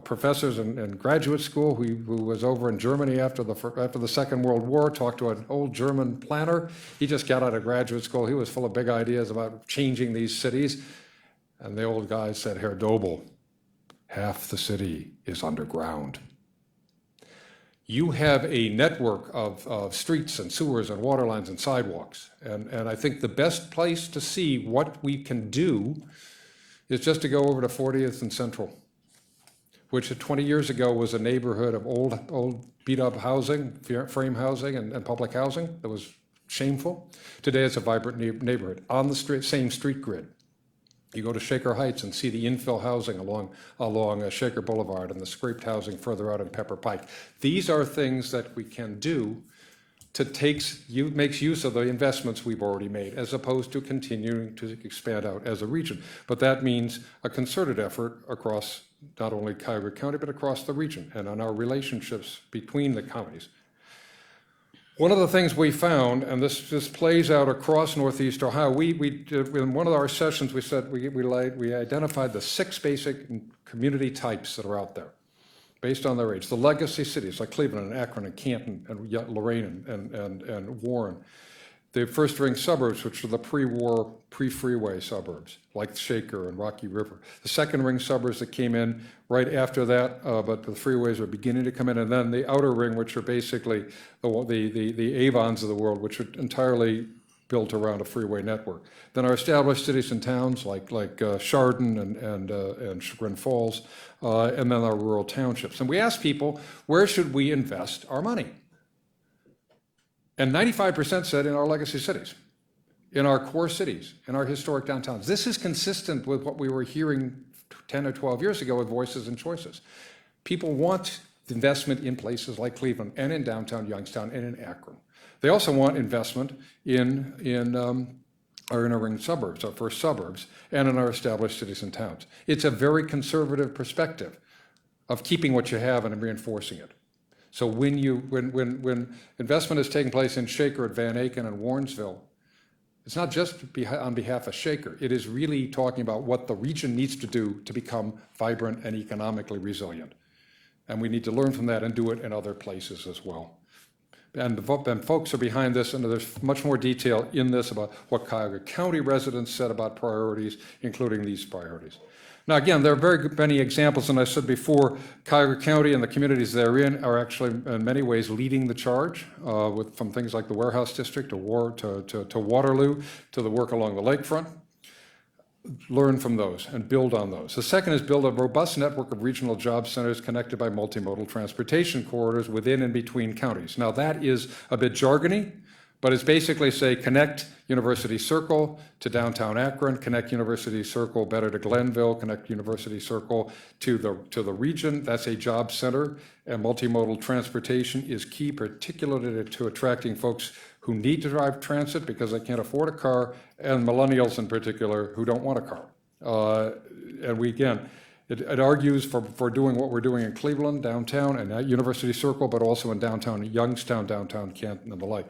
professors in graduate school who was over in Germany after the Second World War talked to an old German planner. He just got out of graduate school. He was full of big ideas about changing these cities. And the old guy said, Herr Dobel, half the city is underground. You have a network of streets and sewers and water lines and sidewalks. And I think the best place to see what we can do is just to go over to 40th and Central, which 20 years ago was a neighborhood of old beat-up housing, frame housing and public housing that was shameful. Today it's a vibrant neighborhood on the same street grid. You go to Shaker Heights and see the infill housing along Shaker Boulevard and the scraped housing further out in Pepper Pike. These are things that we can do to makes use of the investments we've already made, as opposed to continuing to expand out as a region. But that means a concerted effort across not only Cuyahoga County, but across the region and on our relationships between the counties. One of the things we found, and this plays out across Northeast Ohio, in one of our sessions, we said we identified the 6 basic community types that are out there, based on their age. The legacy cities like Cleveland and Akron and Canton and Lorain and Warren. The first ring suburbs, which are the pre-war, pre-freeway suburbs, like Shaker and Rocky River. The second ring suburbs that came in right after that, but the freeways are beginning to come in. And then the outer ring, which are basically the Avons of the world, which are entirely built around a freeway network. Then our established cities and towns like Chardon and Chagrin Falls, and then our rural townships. And we asked people, where should we invest our money? And 95% said in our legacy cities, in our core cities, in our historic downtowns. This is consistent with what we were hearing 10 or 12 years ago with Voices and Choices. People want investment in places like Cleveland and in downtown Youngstown and in Akron. They also want investment in our inner ring suburbs, our first suburbs, and in our established cities and towns. It's a very conservative perspective of keeping what you have and reinforcing it. So when investment is taking place in Shaker, at Van Aken, and Warrensville, it's not just on behalf of Shaker. It is really talking about what the region needs to do to become vibrant and economically resilient. And we need to learn from that and do it in other places as well. And folks are behind this, and there's much more detail in this about what Cuyahoga County residents said about priorities, including these priorities. Now, again, there are very many examples, and I said before, Cuyahoga County and the communities they're in are actually, in many ways, leading the charge, from things like the Warehouse District to Waterloo, to the work along the lakefront. Learn from those and build on those. The second is build a robust network of regional job centers connected by multimodal transportation corridors within and between counties. Now, that is a bit jargony, but it's basically say connect University Circle to downtown Akron, connect University Circle better to Glenville, connect University Circle to the region. That's a job center, and multimodal transportation is key, particularly to attracting folks who need to drive transit because they can't afford a car, and millennials in particular who don't want a car. And we, again, it argues for doing what we're doing in Cleveland, downtown, and at University Circle, but also in downtown Youngstown, downtown Canton, and the like.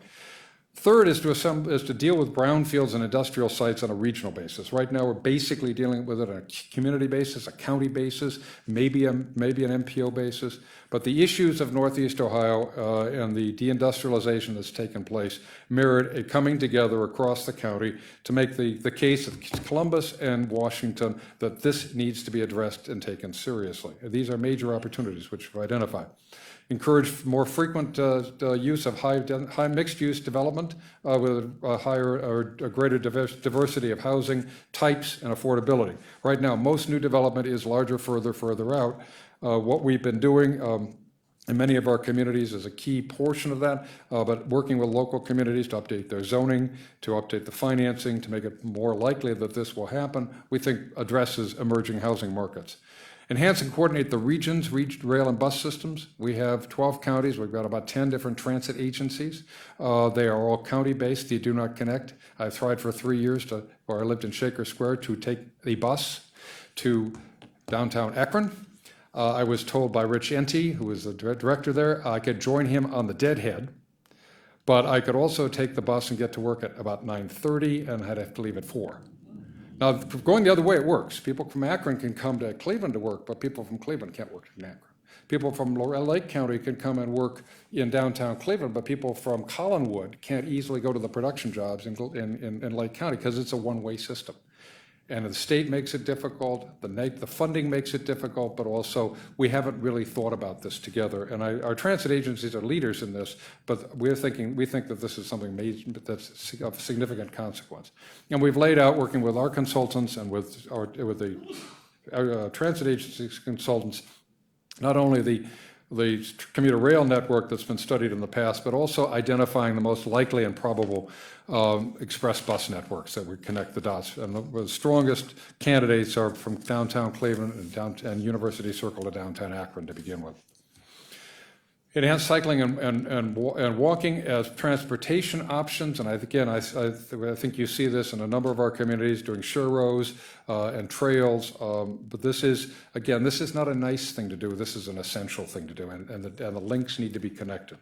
Third is to deal with brownfields and industrial sites on a regional basis. Right now, we're basically dealing with it on a community basis, a county basis, maybe an MPO basis. But the issues of Northeast Ohio and the deindustrialization that's taken place merit a coming together across the county to make the case of Columbus and Washington that this needs to be addressed and taken seriously. These are major opportunities which we've identified. Encourage more frequent use of high mixed-use development with a higher or a greater diversity of housing types and affordability. Right now, most new development is larger, further out. What we've been doing in many of our communities is a key portion of that, but working with local communities to update their zoning, to update the financing, to make it more likely that this will happen, we think addresses emerging housing markets. Enhance and coordinate the region's rail and bus systems. We have 12 counties. We've got about 10 different transit agencies. They are all county-based. They do not connect. I've tried for 3 years, where I lived in Shaker Square, to take a bus to downtown Akron. I was told by Rich Enty, who is the director there, I could join him on the Deadhead, but I could also take the bus and get to work at about 9:30, and I'd have to leave at 4. Now, going the other way, it works. People from Akron can come to Cleveland to work, but people from Cleveland can't work in Akron. People from Lake County can come and work in downtown Cleveland, but people from Collinwood can't easily go to the production jobs in Lake County because it's a one-way system. And the state makes it difficult, the funding makes it difficult, but also we haven't really thought about this together. And our transit agencies are leaders in this, but we think that this is something that's of significant consequence. And we've laid out, working with our consultants and with the transit agencies consultants, not only the commuter rail network that's been studied in the past, but also identifying the most likely and probable express bus networks that would connect the dots. And the strongest candidates are from downtown Cleveland and University Circle to downtown Akron to begin with. Enhanced cycling and walking as transportation options, and I think you see this in a number of our communities doing churros and trails, but this is not a nice thing to do, this is an essential thing to do, and the links need to be connected.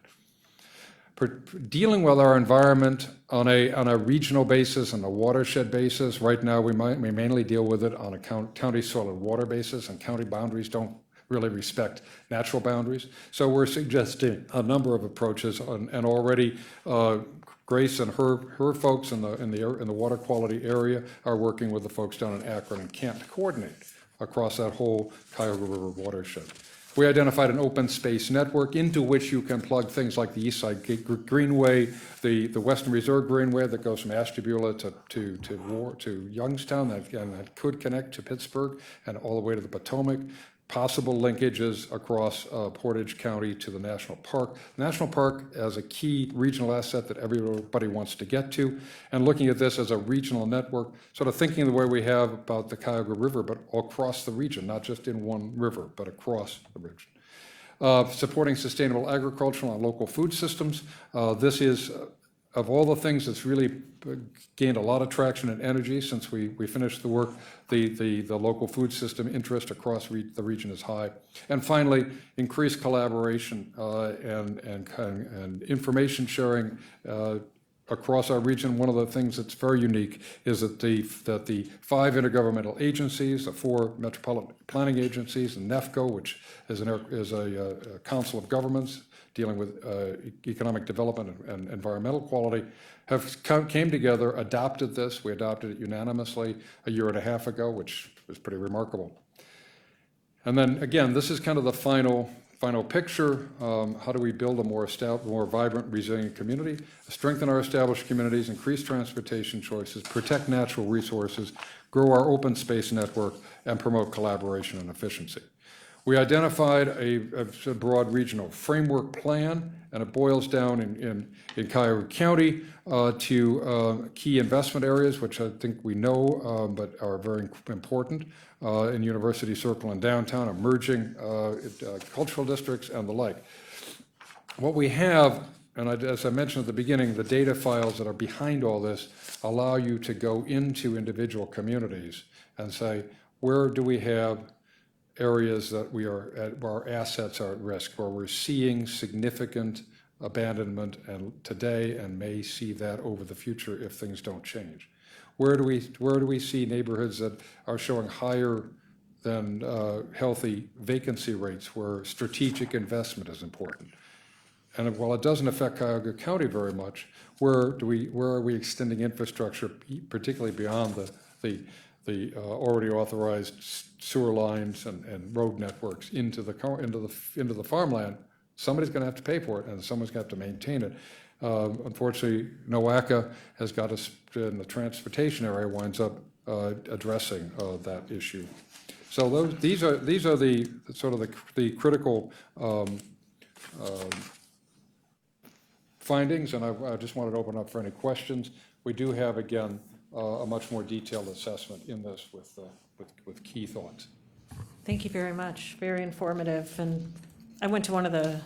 Dealing with our environment on a regional basis and a watershed basis, right now we mainly deal with it on a county soil and water basis, and county boundaries don't really respect natural boundaries. So we're suggesting a number of approaches, and already Grace and her folks in the water quality area are working with the folks down in Akron and Kent to coordinate across that whole Cuyahoga River watershed. We identified an open space network into which you can plug things like the East Side Greenway, the Western Reserve Greenway that goes from Ashtabula to Youngstown, that could connect to Pittsburgh and all the way to the Potomac. Possible linkages across Portage County to the National Park. The National Park as a key regional asset that everybody wants to get to, and looking at this as a regional network, sort of thinking the way we have about the Cuyahoga River, but across the region, not just in one river, but across the region. Supporting sustainable agricultural and local food systems. This is, of all the things that's really gained a lot of traction and energy since we finished the work, the local food system interest across the region is high. And finally, increased collaboration and information sharing across our region. One of the things that's very unique is that the 5 intergovernmental agencies, the 4 metropolitan planning agencies, and NEFCO, which is a council of governments dealing with economic development and environmental quality, came together, adopted this. We adopted it unanimously a year and a half ago, which was pretty remarkable. And then again, this is kind of the final picture. How do we build a more vibrant, resilient community? Strengthen our established communities, increase transportation choices, protect natural resources, grow our open space network, and promote collaboration and efficiency. We identified a broad regional framework plan, and it boils down in Cuyahoga County to key investment areas, which I think we know, but are very important in University Circle and downtown, emerging cultural districts, and the like. What we have, and as I mentioned at the beginning, the data files that are behind all this allow you to go into individual communities and say, where do we have areas that our assets are at risk, where we're seeing significant abandonment today and may see that over the future if things don't change. Where do we see neighborhoods that are showing higher than healthy vacancy rates, where strategic investment is important? And while it doesn't affect Cuyahoga County very much, where are we extending infrastructure, particularly beyond the already authorized sewer lines and road networks into the farmland? Somebody's going to have to pay for it, and someone's going to have to maintain it. Unfortunately, NOACA has got us in the transportation area, winds up addressing that issue. So these are the sort of the critical findings, and I just wanted to open up for any questions. We do have, again, a much more detailed assessment in this with key thoughts. Thank you very much. Very informative. And I went to one of the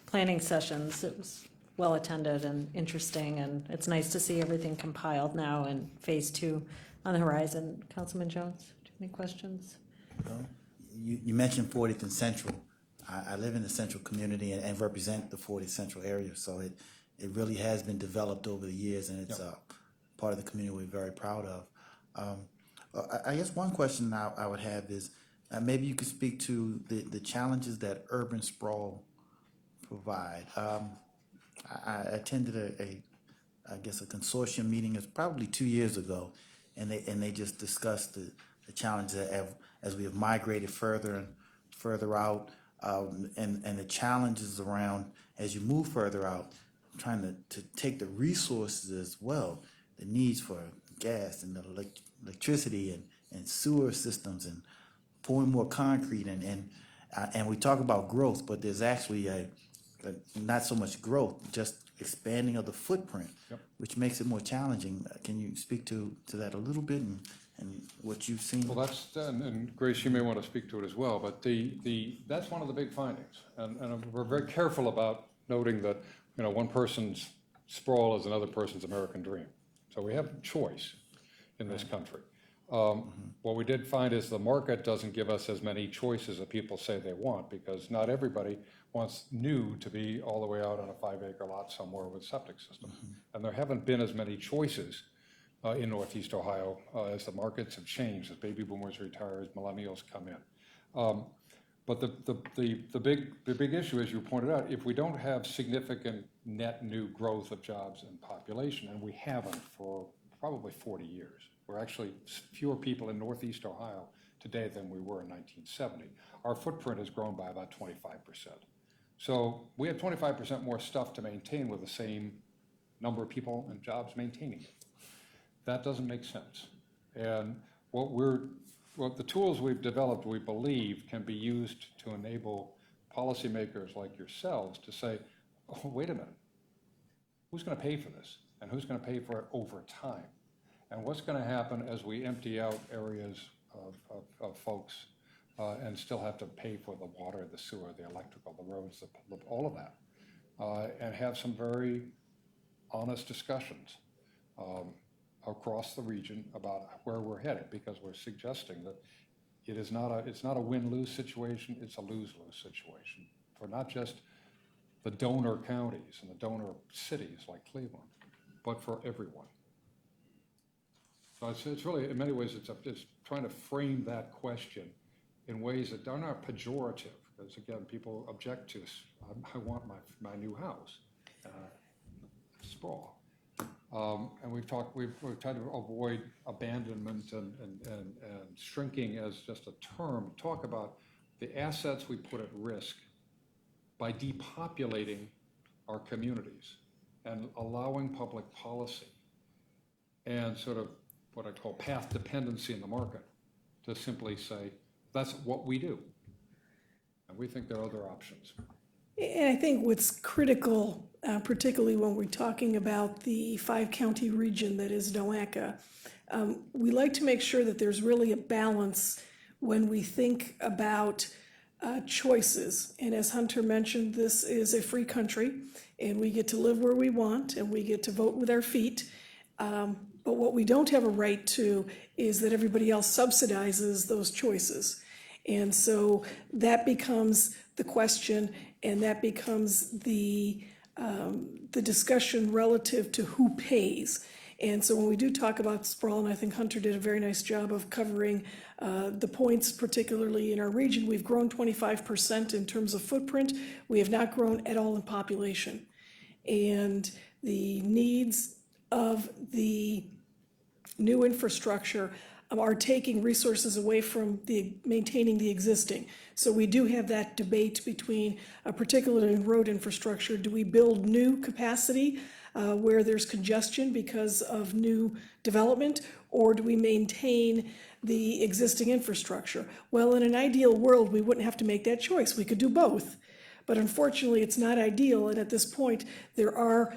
planning sessions. It was well attended and interesting, and it's nice to see everything compiled now and phase 2 on the horizon. Councilman Jones, do you have any questions? Well, you mentioned 40th and Central. I live in the Central community and represent the 40th Central area, so it really has been developed over the years, and it's part of the community we're very proud of. I guess one question I would have is maybe you could speak to the challenges that urban sprawl provide. I attended a consortium meeting. It was probably 2 years ago, and they just discussed the challenges that as we have migrated further and further out, and the challenges around as you move further out, trying to take the resources as well, the needs for gas and electricity and sewer systems and pouring more concrete and we talk about growth, but there's actually not so much growth, just expanding of the footprint, which makes it more challenging. Can you speak to that a little bit and what you've seen? Well, and Grace, you may want to speak to it as well, but that's one of the big findings. And we're very careful about noting that, one person's sprawl is another person's American dream. So we have choice in this country. What we did find is the market doesn't give us as many choices that people say they want, because not everybody wants new to be all the way out on a 5-acre lot somewhere with septic system. And there haven't been as many choices in Northeast Ohio as the markets have changed, as baby boomers retire, as millennials come in. But the big issue, as you pointed out, if we don't have significant net new growth of jobs and population, and we haven't for probably 40 years, we're actually fewer people in Northeast Ohio today than we were in 1970. Our footprint has grown by about 25%. So we have 25% more stuff to maintain with the same number of people and jobs maintaining it. That doesn't make sense. And what the tools we've developed, we believe, can be used to enable policymakers like yourselves to say, oh, wait a minute, who's going to pay for this? And who's going to pay for it over time? And what's going to happen as we empty out areas of folks and still have to pay for the water, the sewer, the electrical, the roads, all of that, and have some very honest discussions across the region about where we're headed, because we're suggesting that it's not a win-lose situation, it's a lose-lose situation for not just the donor counties and the donor cities like Cleveland, but for everyone. So it's really, in many ways, it's trying to frame that question in ways that are not pejorative, because again, people object to, I want my new house, sprawl. And we've tried to avoid abandonment and shrinking as just a term, talk about the assets we put at risk by depopulating our communities and allowing public policy and sort of what I call path dependency in the market to simply say, that's what we do. And we think there are other options. And I think what's critical, particularly when we're talking about the 5-county region that is NOACA, we like to make sure that there's really a balance when we think about choices. And as Hunter mentioned, this is a free country, and we get to live where we want, and we get to vote with our feet. But what we don't have a right to is that everybody else subsidizes those choices. And so that becomes the question, and that becomes the discussion relative to who pays. And so when we do talk about sprawl, and I think Hunter did a very nice job of covering the points, particularly in our region, we've grown 25% in terms of footprint. We have not grown at all in population. And the needs of the new infrastructure are taking resources away from maintaining the existing. So we do have that debate between, particularly in road infrastructure, do we build new capacity where there's congestion because of new development, or do we maintain the existing infrastructure? Well, in an ideal world, we wouldn't have to make that choice. We could do both. But unfortunately, it's not ideal, and at this point, there are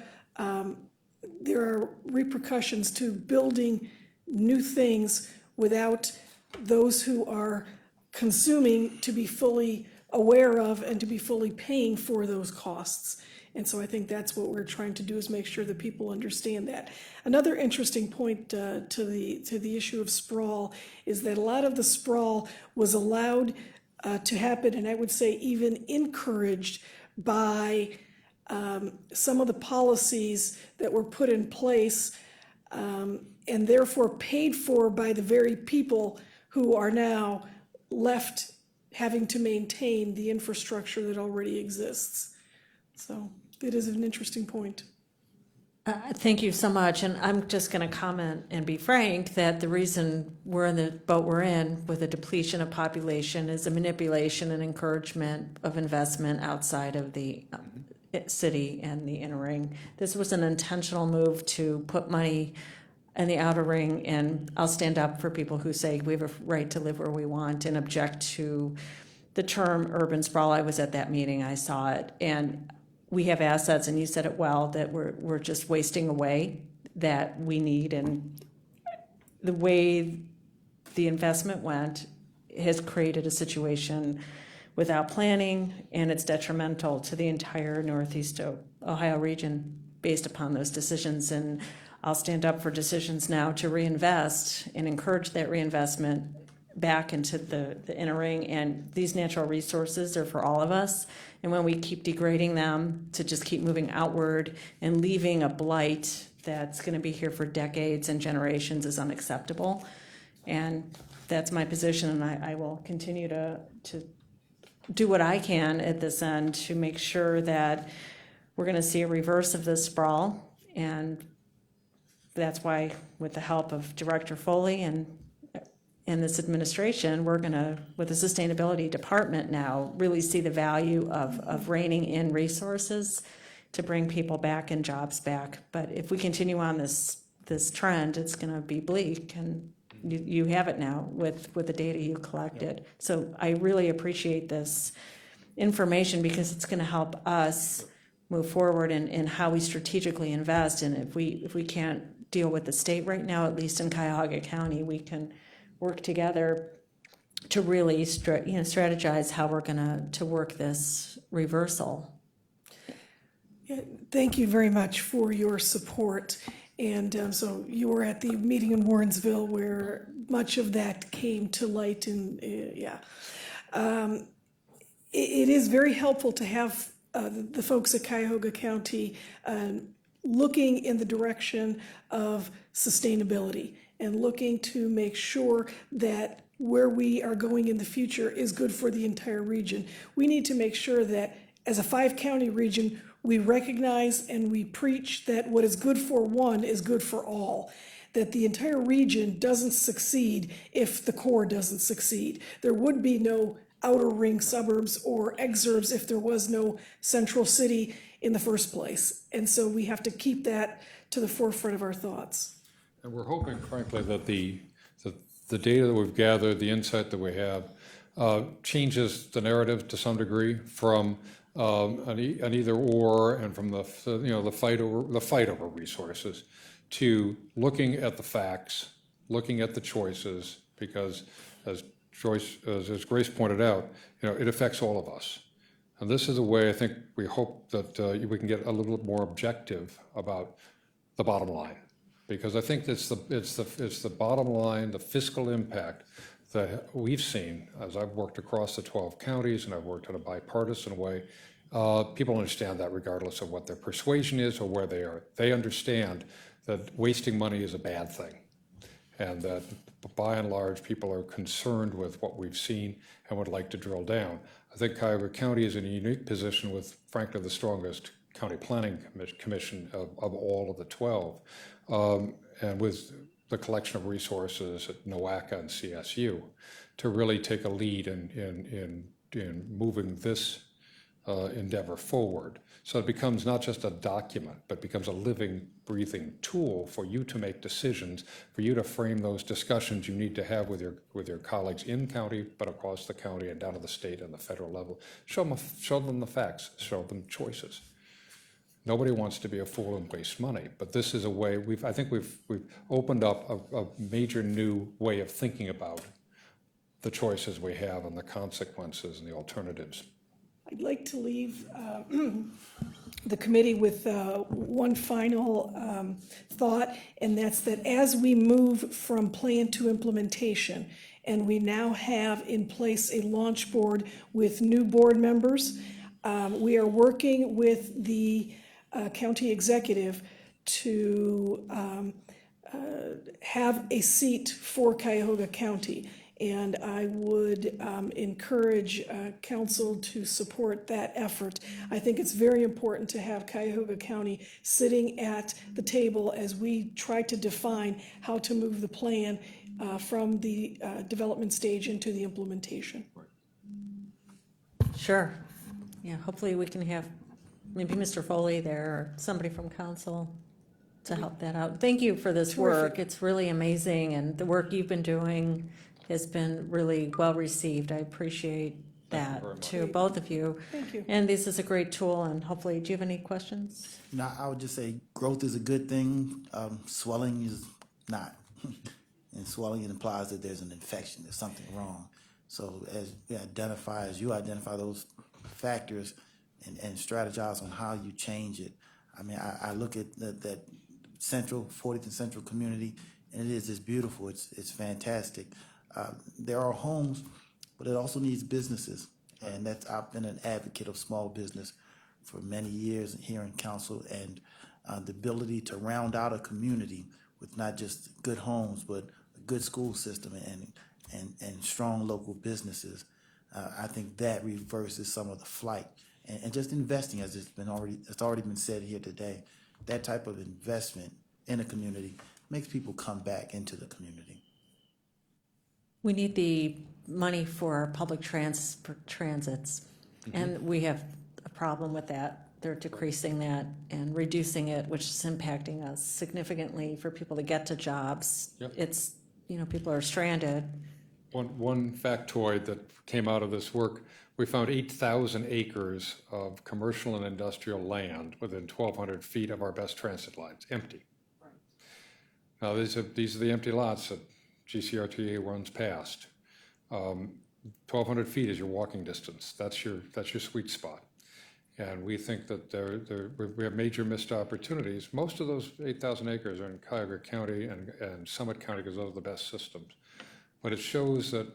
repercussions to building new things without those who are consuming to be fully aware of and to be fully paying for those costs. And so I think that's what we're trying to do, is make sure that people understand that. Another interesting point to the issue of sprawl is that a lot of the sprawl was allowed to happen, and I would say even encouraged by some of the policies that were put in place and therefore paid for by the very people who are now left having to maintain the infrastructure that already exists. So it is an interesting point. Thank you so much, and I'm just going to comment and be frank that the reason we're in the boat we're in with a depletion of population is a manipulation and encouragement of investment outside of the city and the inner ring. This was an intentional move to put money in the outer ring, and I'll stand up for people who say we have a right to live where we want and object to the term urban sprawl. I was at that meeting, I saw it, and we have assets, and you said it well, that we're just wasting away that we need, and the way the investment went has created a situation without planning, and it's detrimental to the entire Northeast Ohio region based upon those decisions. And I'll stand up for decisions now to reinvest and encourage that reinvestment back into the inner ring. And these natural resources are for all of us. And when we keep degrading them to just keep moving outward and leaving a blight that's going to be here for decades and generations is unacceptable. And that's my position, and I will continue to do what I can at this end to make sure that we're going to see a reverse of this sprawl. And that's why, with the help of Director Foley and this administration, we're going to, with the sustainability department now, really see the value of reining in resources to bring people back and jobs back. But if we continue on this trend, it's going to be bleak, and you have it now with the data you collected. So I really appreciate this information because it's going to help us move forward in how we strategically invest. And if we can't deal with the state right now, at least in Cuyahoga County, we can work together to really strategize how we're going to work this reversal. Yeah, thank you very much for your support. And so you were at the meeting in Warrensville where much of that came to light. And it is very helpful to have the folks at Cuyahoga County looking in the direction of sustainability and looking to make sure that where we are going in the future is good for the entire region. We need to make sure that as a 5-county region, we recognize and we preach that what is good for one is good for all, that the entire region doesn't succeed if the core doesn't succeed. There would be no outer ring suburbs or exurbs if there was no central city in the first place. And so we have to keep that to the forefront of our thoughts. And we're hoping, frankly, that the data that we've gathered, the insight that we have, changes the narrative to some degree from an either or and from the fight over resources to looking at the facts, looking at the choices, because as Grace pointed out, it affects all of us. And this is a way I think we hope that we can get a little bit more objective about the bottom line, because I think it's the bottom line, the fiscal impact that we've seen as I've worked across the 12 counties and I've worked in a bipartisan way. People understand that regardless of what their persuasion is or where they are. They understand that wasting money is a bad thing, and that by and large people are concerned with what we've seen and would like to drill down. I think Cuyahoga County is in a unique position with, frankly, the strongest county planning commission of all of the 12, and with the collection of resources at NOACA and CSU to really take a lead in moving this endeavor forward. So it becomes not just a document, but becomes a living, breathing tool for you to make decisions, for you to frame those discussions you need to have with your colleagues in county, but across the county and down to the state and the federal level. Show them the facts, show them choices. Nobody wants to be a fool and waste money, but this is a way I think we've opened up a major new way of thinking about the choices we have and the consequences and the alternatives. I'd like to leave the committee with one final thought, and that's that as we move from plan to implementation, and we now have in place a launch board with new board members, we are working with the county executive to have a seat for Cuyahoga County. And I would encourage council to support that effort. I think it's very important to have Cuyahoga County sitting at the table as we try to define how to move the plan from the development stage into the implementation. Sure. Yeah, hopefully we can have maybe Mr. Foley there or somebody from council to help that out. Thank you for this work. It's really amazing, and the work you've been doing has been really well received. I appreciate that to both of you. Thank you. And this is a great tool, and hopefully, do you have any questions? No, I would just say growth is a good thing. Swelling is not. And swelling implies that there's an infection, there's something wrong. So as you identify those factors and strategize on how you change it. I mean, I look at that central, 40th and Central community, and it's beautiful, it's fantastic. There are homes, but it also needs businesses. And I've been an advocate of small business for many years here in council, and the ability to round out a community with not just good homes, but a good school system and strong local businesses. I think that reverses some of the flight. And just investing, as it's already been said here today, that type of investment in a community makes people come back into the community. We need the money for public transits, and we have a problem with that. They're decreasing that and reducing it, which is impacting us significantly for people to get to jobs. Yep. It's, people are stranded. One factoid that came out of this work, we found 8,000 acres of commercial and industrial land within 1,200 feet of our best transit lines, empty. Now, these are the empty lots that GCRTA runs past. 1,200 feet is your walking distance. That's your sweet spot. And we think that we have major missed opportunities. Most of those 8,000 acres are in Cuyahoga County and Summit County because those are the best systems. But it shows that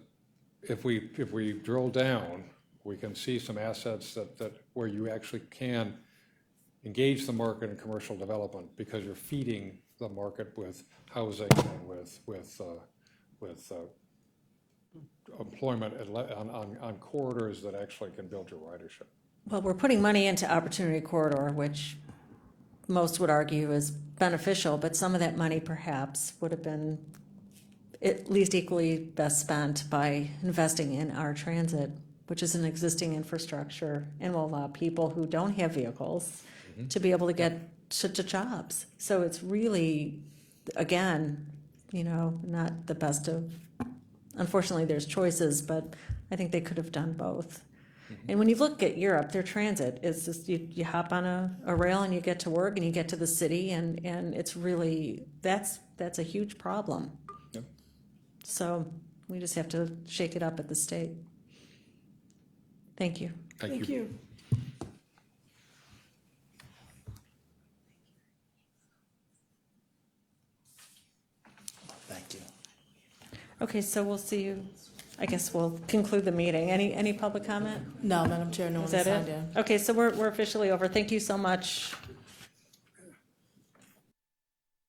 if we drill down, we can see some assets that where you actually can engage the market in commercial development because you're feeding the market with housing and with employment on corridors that actually can build your ridership. Well, we're putting money into Opportunity Corridor, which most would argue is beneficial, but some of that money perhaps would have been at least equally best spent by investing in our transit, which is an existing infrastructure and will allow people who don't have vehicles to be able to get to jobs. So it's really, again, not the best of, unfortunately there's choices, but I think they could have done both. And when you look at Europe, their transit is just, you hop on a rail and you get to work and you get to the city, and it's really, that's a huge problem. Yep. So we just have to shake it up at the state. Thank you. Thank you. Thank you. Okay, so we'll see you, I guess we'll conclude the meeting. Any public comment? No, Madam Chair, no one Is has that signed it? in. Okay, so we're officially over. Thank you so much.